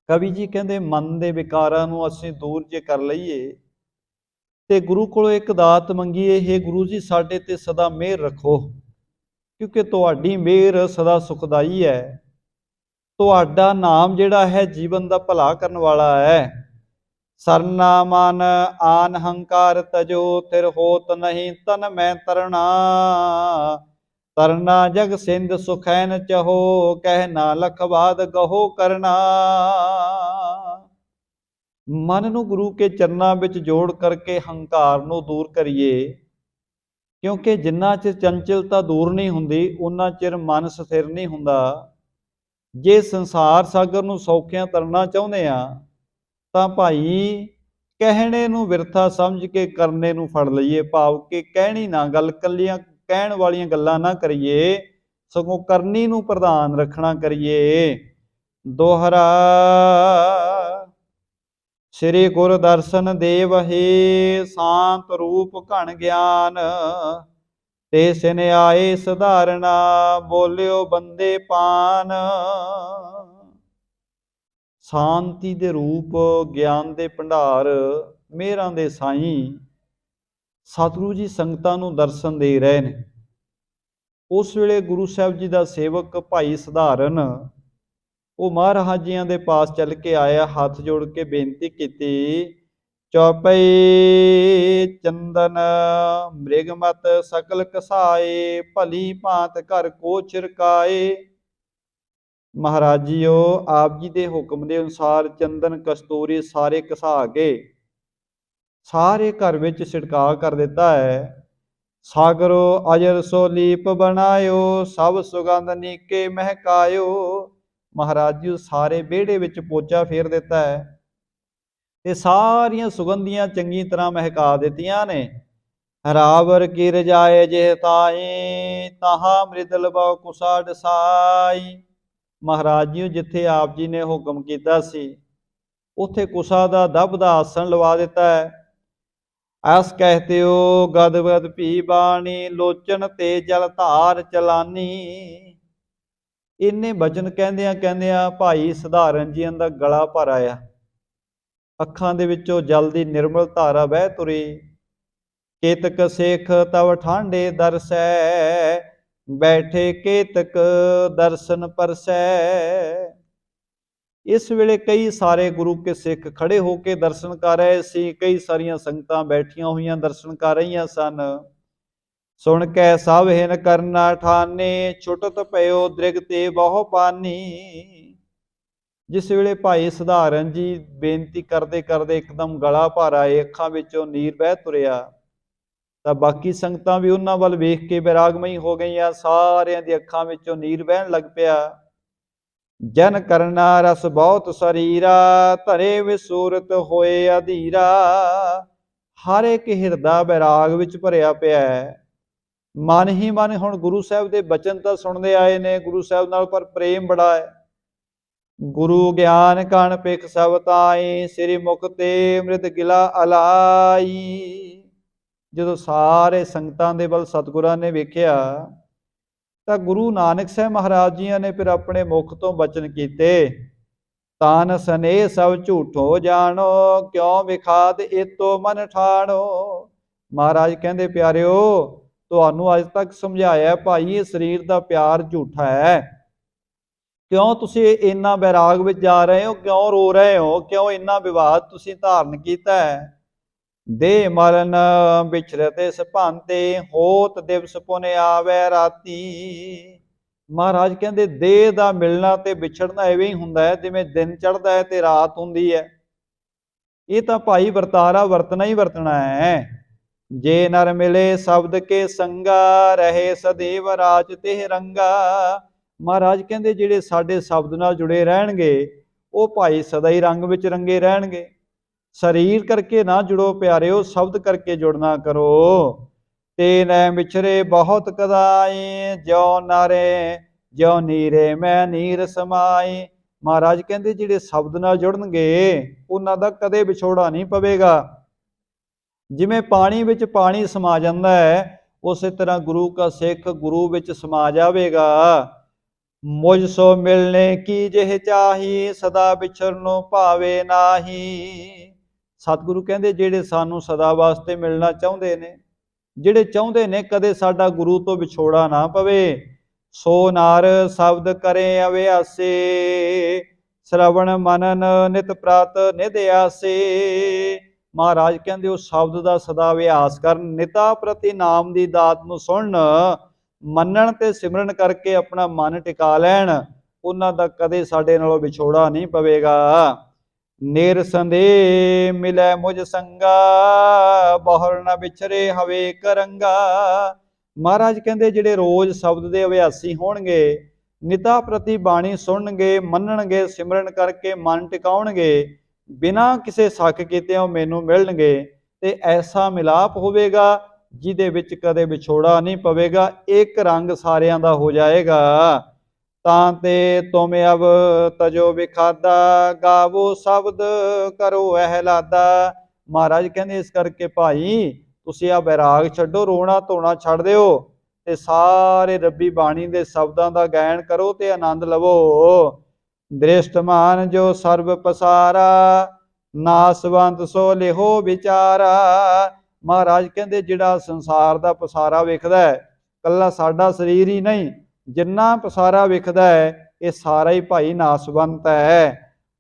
कवि जी कहते मन के विकारां नूं असीं दूर जे कर लईए ते गुरु कोलों एक दात मंगीए, हे गुरु जी साडे ते सदा मेहर रखो, क्योंकि तुहाडी मेहर सदा सुखदाई है। तुहाडा नाम जिहड़ा है जीवन दा भला करन वाला है। सरना मन आन हंकार तजो, थिर होत नहीं तन मैं तरना। तरना जग सिंध सुखैन चहो, कह नालख बाद गहो करना। मन नूं गुरु के चरनां विच जोड़ करके हंकार नूं दूर करिए, क्योंकि जिन्ना चिर चंचलता दूर नहीं हुंदी, उन्ना चिर मन स्थिर नहीं हुंदा। जे संसार सागर नूं सौखियां तरना चाहुंदे आ ਤਾਂ ਭਾਈ ਕਹਿਣੇ ਨੂੰ ਵਿਰਥਾ ਸਮਝ ਕੇ ਕਰਨੇ ਨੂੰ ਫੜ ਲਈਏ। ਭਾਵ ਕਿ ਕਹਿਣੀ ਨਾ ਗੱਲ, ਕੱਲੀਆਂ ਕਹਿਣ ਵਾਲੀਆਂ ਗੱਲਾਂ ਨਾ ਕਰੀਏ, ਸਗੋਂ ਕਰਨੀ ਨੂੰ ਪ੍ਰਧਾਨ ਰੱਖਣਾ ਕਰੀਏ। ਦੋਹਰਾ ਸ੍ਰੀ ਗੁਰ ਦਰਸ਼ਨ ਦੇਵਹੇ, ਸ਼ਾਂਤ ਰੂਪ ਘਣ ਗਿਆਨ। ਤੇ ਸਿਨ ਆਏ ਸਧਾਰਨਾ, ਬੋਲਿਓ ਬੰਦੇ ਪਾਨ। शांति दे रूप, ज्ञान दे भंडार, मेहरां दे साईं सतगुरु जी संगतां नूं दर्शन दे रहे ने। उस वेले गुरु साहब जी दा सेवक भाई सधारण वो महाराज जियां दे पास चल के आया, हाथ जोड़ के बेनती कीती, चौपई चंदन मृगमत सकल कसाए, भली भांत घर को छिड़काए। महाराज जीओ आप जी के हुक्म के अनुसार चंदन कस्तूरी सारे घसा के सारे घर में छिड़का कर दिता है। सागरो अजर सो लीप बनायो, सब सुगंध नीके महकायो। महाराज जी सारे बेड़े विच पोचा फेर दिता है ते सारियां सुगंधियां चंगी तरह महका दित्तियां ने। रावर की रजाए जे ताई, ताहा मृदल बहु कुसा डसाई। महाराज जी जिथे आप जी ने हुक्म किया सी, उत्थे कुसा दा दब दा आसन लवा दिता है। ਐਸ कहते हो गद गद भी बाणी लोचन ते जल धार चलानी। ਇੰਨੇ ਬਚਨ ਕਹਿੰਦਿਆਂ ਭਾਈ ਸਧਾਰਨ ਜੀਆਂ ਦਾ ਗਲਾ ਭਰ ਆਇਆ। ਅੱਖਾਂ ਦੇ ਵਿੱਚੋਂ ਜਲ ਦੀ ਨਿਰਮਲ ਧਾਰਾ ਵਹਿ ਤੁਰੀ। ਕੇਤਕ ਸੇਖ ਤਵ ਠਾਂਡੇ ਦਰਸੈ ਬੈਠੇ ਕੇਤਕ ਦਰਸ਼ਨ ਪਰਸੈ। ਇਸ ਵੇਲੇ ਕਈ ਸਾਰੇ ਗੁਰੂ ਕੇ ਸਿੱਖ ਖੜੇ ਹੋ ਕੇ ਦਰਸ਼ਨ ਕਰ ਰਹੇ ਸੀ। ਕਈ ਸਾਰੀਆਂ ਸੰਗਤਾਂ ਬੈਠੀਆਂ ਹੋਈਆਂ ਦਰਸ਼ਨ ਕਰ ਰਹੀਆਂ ਸਨ। ਸੁਣ ਕੈ ਸਭ ਹਿਨ ਕਰਨਾ ਠਾਨੇ ਛੁਟਤ ਪਇਓ ਦ੍ਰਿਗ ਤੇ ਬਹੁ ਪਾਨੀ। ਜਿਸ ਵੇਲੇ ਭਾਈ ਸਧਾਰਨ ਜੀ ਬੇਨਤੀ ਕਰਦੇ ਕਰਦੇ ਇੱਕਦਮ ਗਲਾ ਭਰ ਆਏ, ਅੱਖਾਂ ਵਿੱਚੋਂ ਨੀਰ ਵਹਿ ਤੁਰਿਆ, ਤਾਂ ਬਾਕੀ ਸੰਗਤਾਂ ਵੀ ਉਹਨਾਂ ਵੱਲ ਵੇਖ ਕੇ ਬੈਰਾਗਮਈ ਹੋ ਗਈਆਂ। ਸਾਰਿਆਂ ਦੀ ਅੱਖਾਂ ਵਿੱਚੋਂ ਨੀਰ ਵਹਿਣ ਲੱਗ ਪਿਆ। ਜਨ ਕਰਨਾ ਰਸ ਬਹੁਤ ਸਰੀਰਾ ਧਰੇ ਵਿਸੂਰਤ ਹੋਏ ਅਧੀਰਾ। ਹਰ ਇੱਕ ਹਿਰਦਾ ਬੈਰਾਗ ਵਿੱਚ ਭਰਿਆ ਪਿਆ ਹੈ। ਮਨ ਹੀ ਮਨ ਹੁਣ ਗੁਰੂ ਸਾਹਿਬ ਦੇ ਬਚਨ ਤਾਂ ਸੁਣਦੇ ਆਏ ਨੇ, ਗੁਰੂ ਸਾਹਿਬ ਨਾਲ ਪਰ ਪ੍ਰੇਮ ਬੜਾ ਹੈ। ਗੁਰੂ ਗਿਆਨ ਕਣ ਪਿਖ ਸਭ ਤਾਈ ਸ੍ਰੀ ਮੁਖ ਤੇ ਅੰਮ੍ਰਿਤ ਗਿਲਾ ਅਲਾਈ। ਜਦੋਂ ਸਾਰੇ ਸੰਗਤਾਂ ਦੇ ਵੱਲ ਸਤਿਗੁਰਾਂ ਨੇ ਵੇਖਿਆ ਤਾਂ ਗੁਰੂ ਨਾਨਕ ਸਾਹਿਬ ਮਹਾਰਾਜ ਜੀਆਂ ਨੇ ਫਿਰ ਆਪਣੇ ਮੁਖ ਤੋਂ ਬਚਨ ਕੀਤੇ। ਤਾਨ ਸਨੇਹ ਸਭ ਝੂਠੋ ਜਾਣੋ ਕਿਉਂ ਵਿਖਾਦ ਏਤੋ ਮਨ ਠਾਣੋ। ਮਹਾਰਾਜ ਕਹਿੰਦੇ ਪਿਆਰਿਓ, ਤੁਹਾਨੂੰ ਅੱਜ ਤੱਕ ਸਮਝਾਇਆ ਭਾਈ ਇਹ ਸਰੀਰ ਦਾ ਪਿਆਰ ਝੂਠਾ ਹੈ। ਕਿਉਂ ਤੁਸੀਂ ਇੰਨਾ ਬੈਰਾਗ ਵਿੱਚ ਜਾ ਰਹੇ ਹੋ, ਕਿਉਂ ਰੋ ਰਹੇ ਹੋ, ਕਿਉਂ ਇੰਨਾ ਵਿਵਾਦ ਤੁਸੀਂ ਧਾਰਨ ਕੀਤਾ ਹੈ। ਦੇਹ ਮਰਨ ਵਿਛਰਤੇ ਸਭਾਂਤੇ ਹੋਤ ਦਿਵਸ ਪੁਨ ਆਵੈ ਰਾਤੀ। ਮਹਾਰਾਜ ਕਹਿੰਦੇ ਦੇਹ ਦਾ ਮਿਲਣਾ ਤੇ ਵਿਛੜਨਾ ਐਵੇਂ ਹੀ ਹੁੰਦਾ ਹੈ ਜਿਵੇਂ ਦਿਨ ਚੜ੍ਹਦਾ ਹੈ ਤੇ ਰਾਤ ਹੁੰਦੀ ਹੈ। ਇਹ ਤਾਂ ਭਾਈ ਵਰਤਾਰਾ ਵਰਤਣਾ ਹੀ ਵਰਤਣਾ ਹੈ। ਜੇ ਨਰ ਮਿਲੇ ਸ਼ਬਦ ਕੇ ਸੰਗਾ ਰਹੇ ਸਦੀਵ ਰਾਜ ਤੇ ਰੰਗਾ। ਮਹਾਰਾਜ ਕਹਿੰਦੇ ਜਿਹੜੇ ਸਾਡੇ ਸ਼ਬਦ ਨਾਲ ਜੁੜੇ ਰਹਿਣਗੇ ਉਹ ਭਾਈ ਸਦਾ ਹੀ ਰੰਗ ਵਿੱਚ ਰੰਗੇ ਰਹਿਣਗੇ। ਸਰੀਰ ਕਰਕੇ ਨਾ ਜੁੜੋ ਪਿਆਰਿਓ, ਸ਼ਬਦ ਕਰਕੇ ਜੁੜਨਾ ਕਰੋ। ਤੇ ਨੈ ਵਿਛਰੇ ਬਹੁਤ ਕਦਾਈ ਜਿਉ ਨਾਰੇ ਜਿਉ ਨੀਰੇ ਮੈਂ ਨੀਰ ਸਮਾਈ। ਮਹਾਰਾਜ ਕਹਿੰਦੇ ਜਿਹੜੇ ਸ਼ਬਦ ਨਾਲ ਜੁੜਨਗੇ ਉਹਨਾਂ ਦਾ ਕਦੇ ਵਿਛੋੜਾ ਨਹੀਂ ਪਵੇਗਾ। ਜਿਵੇਂ ਪਾਣੀ ਵਿੱਚ ਪਾਣੀ ਸਮਾ ਜਾਂਦਾ ਹੈ, ਉਸੇ ਤਰ੍ਹਾਂ ਗੁਰੂ ਕਾ ਸਿੱਖ ਗੁਰੂ ਵਿੱਚ ਸਮਾ ਜਾਵੇਗਾ। ਮੁਝ ਸੋ ਮਿਲਣੇ ਕੀ ਜਿਹ ਚਾਹੀ ਸਦਾ ਵਿਛੜਨੋ ਭਾਵੇ ਨਾਹੀ। ਸਤਿਗੁਰੂ ਕਹਿੰਦੇ ਜਿਹੜੇ ਸਾਨੂੰ ਸਦਾ ਵਾਸਤੇ ਮਿਲਣਾ ਚਾਹੁੰਦੇ ਨੇ, ਜਿਹੜੇ ਚਾਹੁੰਦੇ ਨੇ ਕਦੇ ਸਾਡਾ ਗੁਰੂ ਤੋਂ ਵਿਛੋੜਾ ਨਾ ਪਵੇ, ਸੋ ਨਾਰ ਸ਼ਬਦ ਕਰੇ ਅਭਿਆਸੇ ਸ਼ਰਵਣ ਮਨਨ ਨਿਤ ਪ੍ਰਾਤ ਨਿਧ ਆਸੇ। ਮਹਾਰਾਜ ਕਹਿੰਦੇ ਉਹ ਸ਼ਬਦ ਦਾ ਸਦਾ ਅਭਿਆਸ ਕਰਨ, ਨਿਤਾ ਪ੍ਰਤੀ ਨਾਮ ਦੀ ਦਾਤ ਨੂੰ ਸੁਣਨ, ਮੰਨਣ ਤੇ ਸਿਮਰਨ ਕਰਕੇ ਆਪਣਾ ਮਨ ਟਿਕਾ ਲੈਣ, ਉਹਨਾਂ ਦਾ ਕਦੇ ਸਾਡੇ ਨਾਲੋਂ ਵਿਛੋੜਾ ਨਹੀਂ ਪਵੇਗਾ। ਨਿਰਸੰਦੇਹ ਮਿਲੈ ਮੁਝ ਸੰਗਾ ਬਹੁਰ ਨ ਵਿਛਰੇ ਹਵੇ ਕਰੰਗਾ। ਮਹਾਰਾਜ ਕਹਿੰਦੇ ਜਿਹੜੇ ਰੋਜ਼ ਸ਼ਬਦ ਦੇ ਅਭਿਆਸੀ ਹੋਣਗੇ, ਨਿਤਾ ਪ੍ਰਤੀ ਬਾਣੀ ਸੁਣਨਗੇ, ਮੰਨਣਗੇ, ਸਿਮਰਨ ਕਰਕੇ ਮਨ ਟਿਕਾਉਣਗੇ, ਬਿਨਾਂ ਕਿਸੇ ਸ਼ੱਕ ਕੀਤੇ ਉਹ ਮੈਨੂੰ ਮਿਲਣਗੇ ਤੇ ਐਸਾ ਮਿਲਾਪ ਹੋਵੇਗਾ ਜਿਹਦੇ ਵਿੱਚ ਕਦੇ ਵਿਛੋੜਾ ਨਹੀਂ ਪਵੇਗਾ। ਇੱਕ ਰੰਗ ਸਾਰਿਆਂ ਦਾ ਹੋ ਜਾਏਗਾ। ਤਾਂ ਤੇ ਤੁਮ ਅਬ ਤਜੋ ਵਿਖਾਦਾ ਗਾਵੋ ਸ਼ਬਦ ਕਰੋ ਅਹਿਲਾਦਾ। ਮਹਾਰਾਜ ਕਹਿੰਦੇ ਇਸ ਕਰਕੇ ਭਾਈ ਤੁਸੀਂ ਆ ਬੈਰਾਗ ਛੱਡੋ, ਰੋਣਾ ਧੋਣਾ ਛੱਡ ਦਿਓ ਤੇ ਸਾਰੇ ਰੱਬੀ ਬਾਣੀ ਦੇ ਸ਼ਬਦਾਂ ਦਾ ਗਾਇਨ ਕਰੋ ਤੇ ਆਨੰਦ ਲਵੋ। ਦ੍ਰਿਸ਼ਟਮਾਨ ਜੋ ਸਰਬ ਪਸਾਰਾ ਨਾਸਵੰਤ ਸੋ ਲਿਹੋ ਵਿਚਾਰਾ। ਮਹਾਰਾਜ ਕਹਿੰਦੇ ਜਿਹੜਾ ਸੰਸਾਰ ਦਾ ਪਸਾਰਾ ਵੇਖਦਾ ਹੈ, ਕੱਲਾ ਸਾਡਾ ਸਰੀਰ ਹੀ ਨਹੀਂ, ਜਿੰਨਾ ਪਸਾਰਾ ਵਿਖਦਾ ਹੈ ਇਹ ਸਾਰਾ ਹੀ ਭਾਈ ਨਾਸਵੰਤ ਹੈ।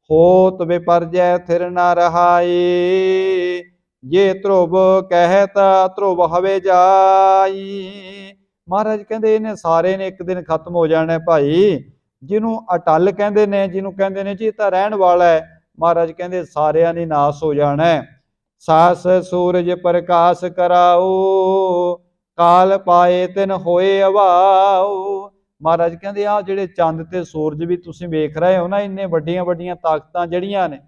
ਹੋਤ ਵਿਪਰਜੈ ਥਿਰ ਨਾ ਰਹਾਈ ਜੇ ਧਰੁਵ ਕਹਿਤ ਧਰੁਵ ਹਵੇ ਜਾਈ। ਮਹਾਰਾਜ ਕਹਿੰਦੇ ਇਹਨੇ ਸਾਰੇ ਨੇ ਇੱਕ ਦਿਨ ਖਤਮ ਹੋ ਜਾਣਾ ਭਾਈ। ਜਿਹਨੂੰ ਅਟਲ ਕਹਿੰਦੇ ਨੇ, ਜਿਹਨੂੰ ਕਹਿੰਦੇ ਨੇ ਜੀ ਤਾਂ ਰਹਿਣ ਵਾਲਾ ਹੈ, ਮਹਾਰਾਜ ਕਹਿੰਦੇ ਸਾਰਿਆਂ ਨੇ ਨਾਸ ਹੋ ਜਾਣਾ ਹੈ। ਸਾਸ ਸੂਰਜ ਪ੍ਰਕਾਸ਼ ਕਰਾਓ ਕਾਲ ਪਾਏ ਤਿਨ ਹੋਏ ਅਵਾਓ। ਮਹਾਰਾਜ ਕਹਿੰਦੇ ਆ ਜਿਹੜੇ ਚੰਦ ਤੇ ਸੂਰਜ ਵੀ ਤੁਸੀਂ ਵੇਖ ਰਹੇ ਹੋ ਨਾ, ਇੰਨੇ ਵੱਡੀਆਂ ਵੱਡੀਆਂ ਤਾਕਤਾਂ ਜਿਹੜੀਆਂ ਨੇ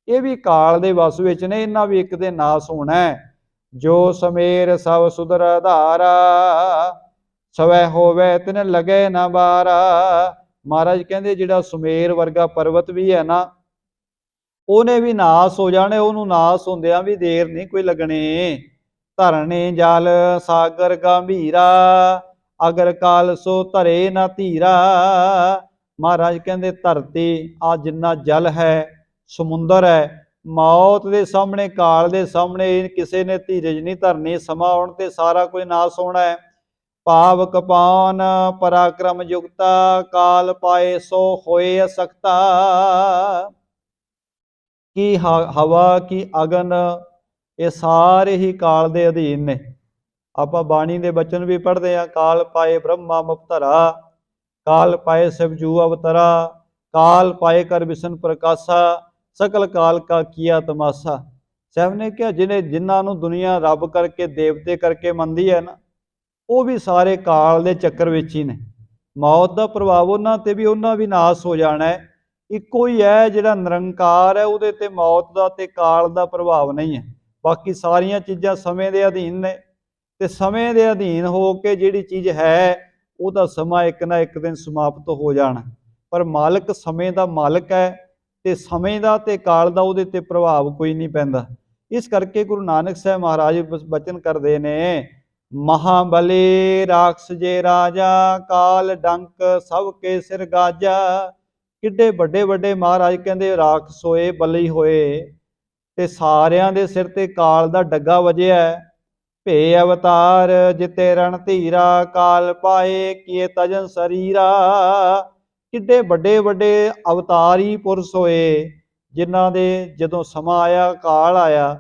ਇਹ ਵੀ ਕਾਲ ਦੇ ਵਸ ਵਿੱਚ ਨੇ, ਇਹਨਾਂ ਵੀ ਇੱਕ ਦਿਨ ਨਾਸ ਹੋਣਾ ਹੈ। ਜੋ ਸਮੇਰ ਸਭ ਸੁਧਰ ਆਧਾਰਾ ਸਵੈ ਹੋਵੇ ਤਿਨ ਲਗੇ ਨਾ ਬਾਰਾ। ਮਹਾਰਾਜ ਕਹਿੰਦੇ ਜਿਹੜਾ ਸੁਮੇਰ ਵਰਗਾ ਪਰਵਤ ਵੀ ਹੈ ਨਾ, ਉਹਨੇ ਵੀ ਨਾਸ ਹੋ ਜਾਣੇ, ਉਹਨੂੰ ਨਾਸ ਹੁੰਦਿਆਂ ਵੀ ਦੇਰ ਨਹੀਂ ਕੋਈ ਲੱਗਣੀ। ਧਰਣੇ ਜਲ ਸਾਗਰ ਗੰਭੀਰਾ, ਅਗਰ ਕਾਲ ਸੋ ਧਰੇ ਨਾ ਧੀਰਾ। ਮਹਾਰਾਜ ਕਹਿੰਦੇ ਧਰਤੀ ਆ ਜਿੰਨਾ ਜਲ ਹੈ, ਸਮੁੰਦਰ ਹੈ, ਮੌਤ ਦੇ ਸਾਹਮਣੇ, ਕਾਲ ਦੇ ਸਾਹਮਣੇ ਕਿਸੇ ਨੇ ਧੀਰਜ ਨਹੀਂ ਧਰਨੀ। ਸਮਾਂ ਆਉਣ ਤੇ ਸਾਰਾ ਕੁਝ ਨਾਸ ਹੋਣਾ ਹੈ। ਭਾਵ ਕਪਾਨ ਪਰਾਕਰਮ ਯੁਕਤਾ, ਕਾਲ ਪਾਏ ਸੋ ਹੋਏ ਅਸਕਤਾ। ਕੀ ਹਵਾ ਕੀ ਅਗਨ, ਇਹ ਸਾਰੇ ਹੀ ਕਾਲ ਦੇ ਅਧੀਨ ਨੇ। ਆਪਾਂ ਬਾਣੀ ਦੇ ਬਚਨ ਵੀ ਪੜ੍ਹਦੇ ਹਾਂ, ਕਾਲ ਪਾਏ ਬ੍ਰਹਮਾ ਮੁਪਤਰਾ, ਕਾਲ ਪਾਏ ਸਿਵਜੂ ਅਵਤਰਾ, ਕਾਲ ਪਾਏ ਕਰ ਵਿਸ਼ਨ ਪ੍ਰਕਾਸ਼ਾ, ਸਕਲ ਕਾਲ ਕਾ ਕੀਆ ਤਮਾਸ਼ਾ। ਸਾਹਿਬ ਨੇ ਕਿਹਾ ਜਿਨ੍ਹਾਂ ਨੂੰ ਦੁਨੀਆ ਰੱਬ ਕਰਕੇ, ਦੇਵਤੇ ਕਰਕੇ ਮੰਨਦੀ ਹੈ ਨਾ, ਉਹ ਵੀ ਸਾਰੇ ਕਾਲ ਦੇ ਚੱਕਰ ਵਿੱਚ ਹੀ ਨੇ। ਮੌਤ ਦਾ ਪ੍ਰਭਾਵ ਉਹਨਾਂ ਤੇ ਵੀ, ਉਹਨਾਂ ਵੀ ਨਾਸ ਹੋ ਜਾਣਾ ਹੈ। ਇੱਕੋ ਹੀ ਹੈ ਜਿਹੜਾ ਨਿਰੰਕਾਰ ਹੈ, ਉਹਦੇ ਤੇ ਮੌਤ ਦਾ ਤੇ ਕਾਲ ਦਾ ਪ੍ਰਭਾਵ ਨਹੀਂ ਹੈ। ਬਾਕੀ ਸਾਰੀਆਂ ਚੀਜ਼ਾਂ ਸਮੇਂ ਦੇ ਅਧੀਨ ਨੇ, ਤੇ ਸਮੇਂ ਦੇ ਅਧੀਨ ਹੋ ਕੇ ਜਿਹੜੀ ਚੀਜ਼ ਹੈ ਉਹਦਾ ਸਮਾਂ ਇੱਕ ਨਾ ਇੱਕ ਦਿਨ ਸਮਾਪਤ ਹੋ ਜਾਣਾ। ਪਰ ਮਾਲਕ ਸਮੇਂ ਦਾ ਮਾਲਕ ਹੈ, ਤੇ ਸਮੇਂ ਦਾ ਤੇ ਕਾਲ ਦਾ ਉਹਦੇ ਤੇ ਪ੍ਰਭਾਵ ਕੋਈ ਨਹੀਂ ਪੈਂਦਾ। ਇਸ ਕਰਕੇ ਗੁਰੂ ਨਾਨਕ ਸਾਹਿਬ ਮਹਾਰਾਜ ਬਚਨ ਕਰਦੇ ਨੇ, ਮਹਾਬਲੀ ਰਾਖਸ ਜੇ ਰਾਜਾ, ਕਾਲ ਡੰਕ ਸਭ ਕੇ ਸਿਰ ਗਾਜਾ। ਕਿੱਡੇ ਵੱਡੇ ਵੱਡੇ ਮਹਾਰਾਜ ਕਹਿੰਦੇ ਰਾਖਸ ਹੋਏ, ਬਲੀ ਹੋਏ, ਤੇ ਸਾਰਿਆਂ ਦੇ ਸਿਰ ਤੇ ਕਾਲ ਦਾ ਡੱਗਾ ਵਜਿਆ। ਭੇ ਅਵਤਾਰ ਜਿਤੇ ਰਣ ਧੀਰਾ, ਕਾਲ ਪਾਏ ਕੀਏ ਤਜਨ ਸਰੀਰਾ। ਕਿੱਡੇ ਵੱਡੇ ਵੱਡੇ ਅਵਤਾਰੀ ਪੁਰਸ਼ ਹੋਏ, ਜਿਨ੍ਹਾਂ ਦੇ ਜਦੋਂ ਸਮਾਂ ਆਇਆ, ਕਾਲ ਆਇਆ,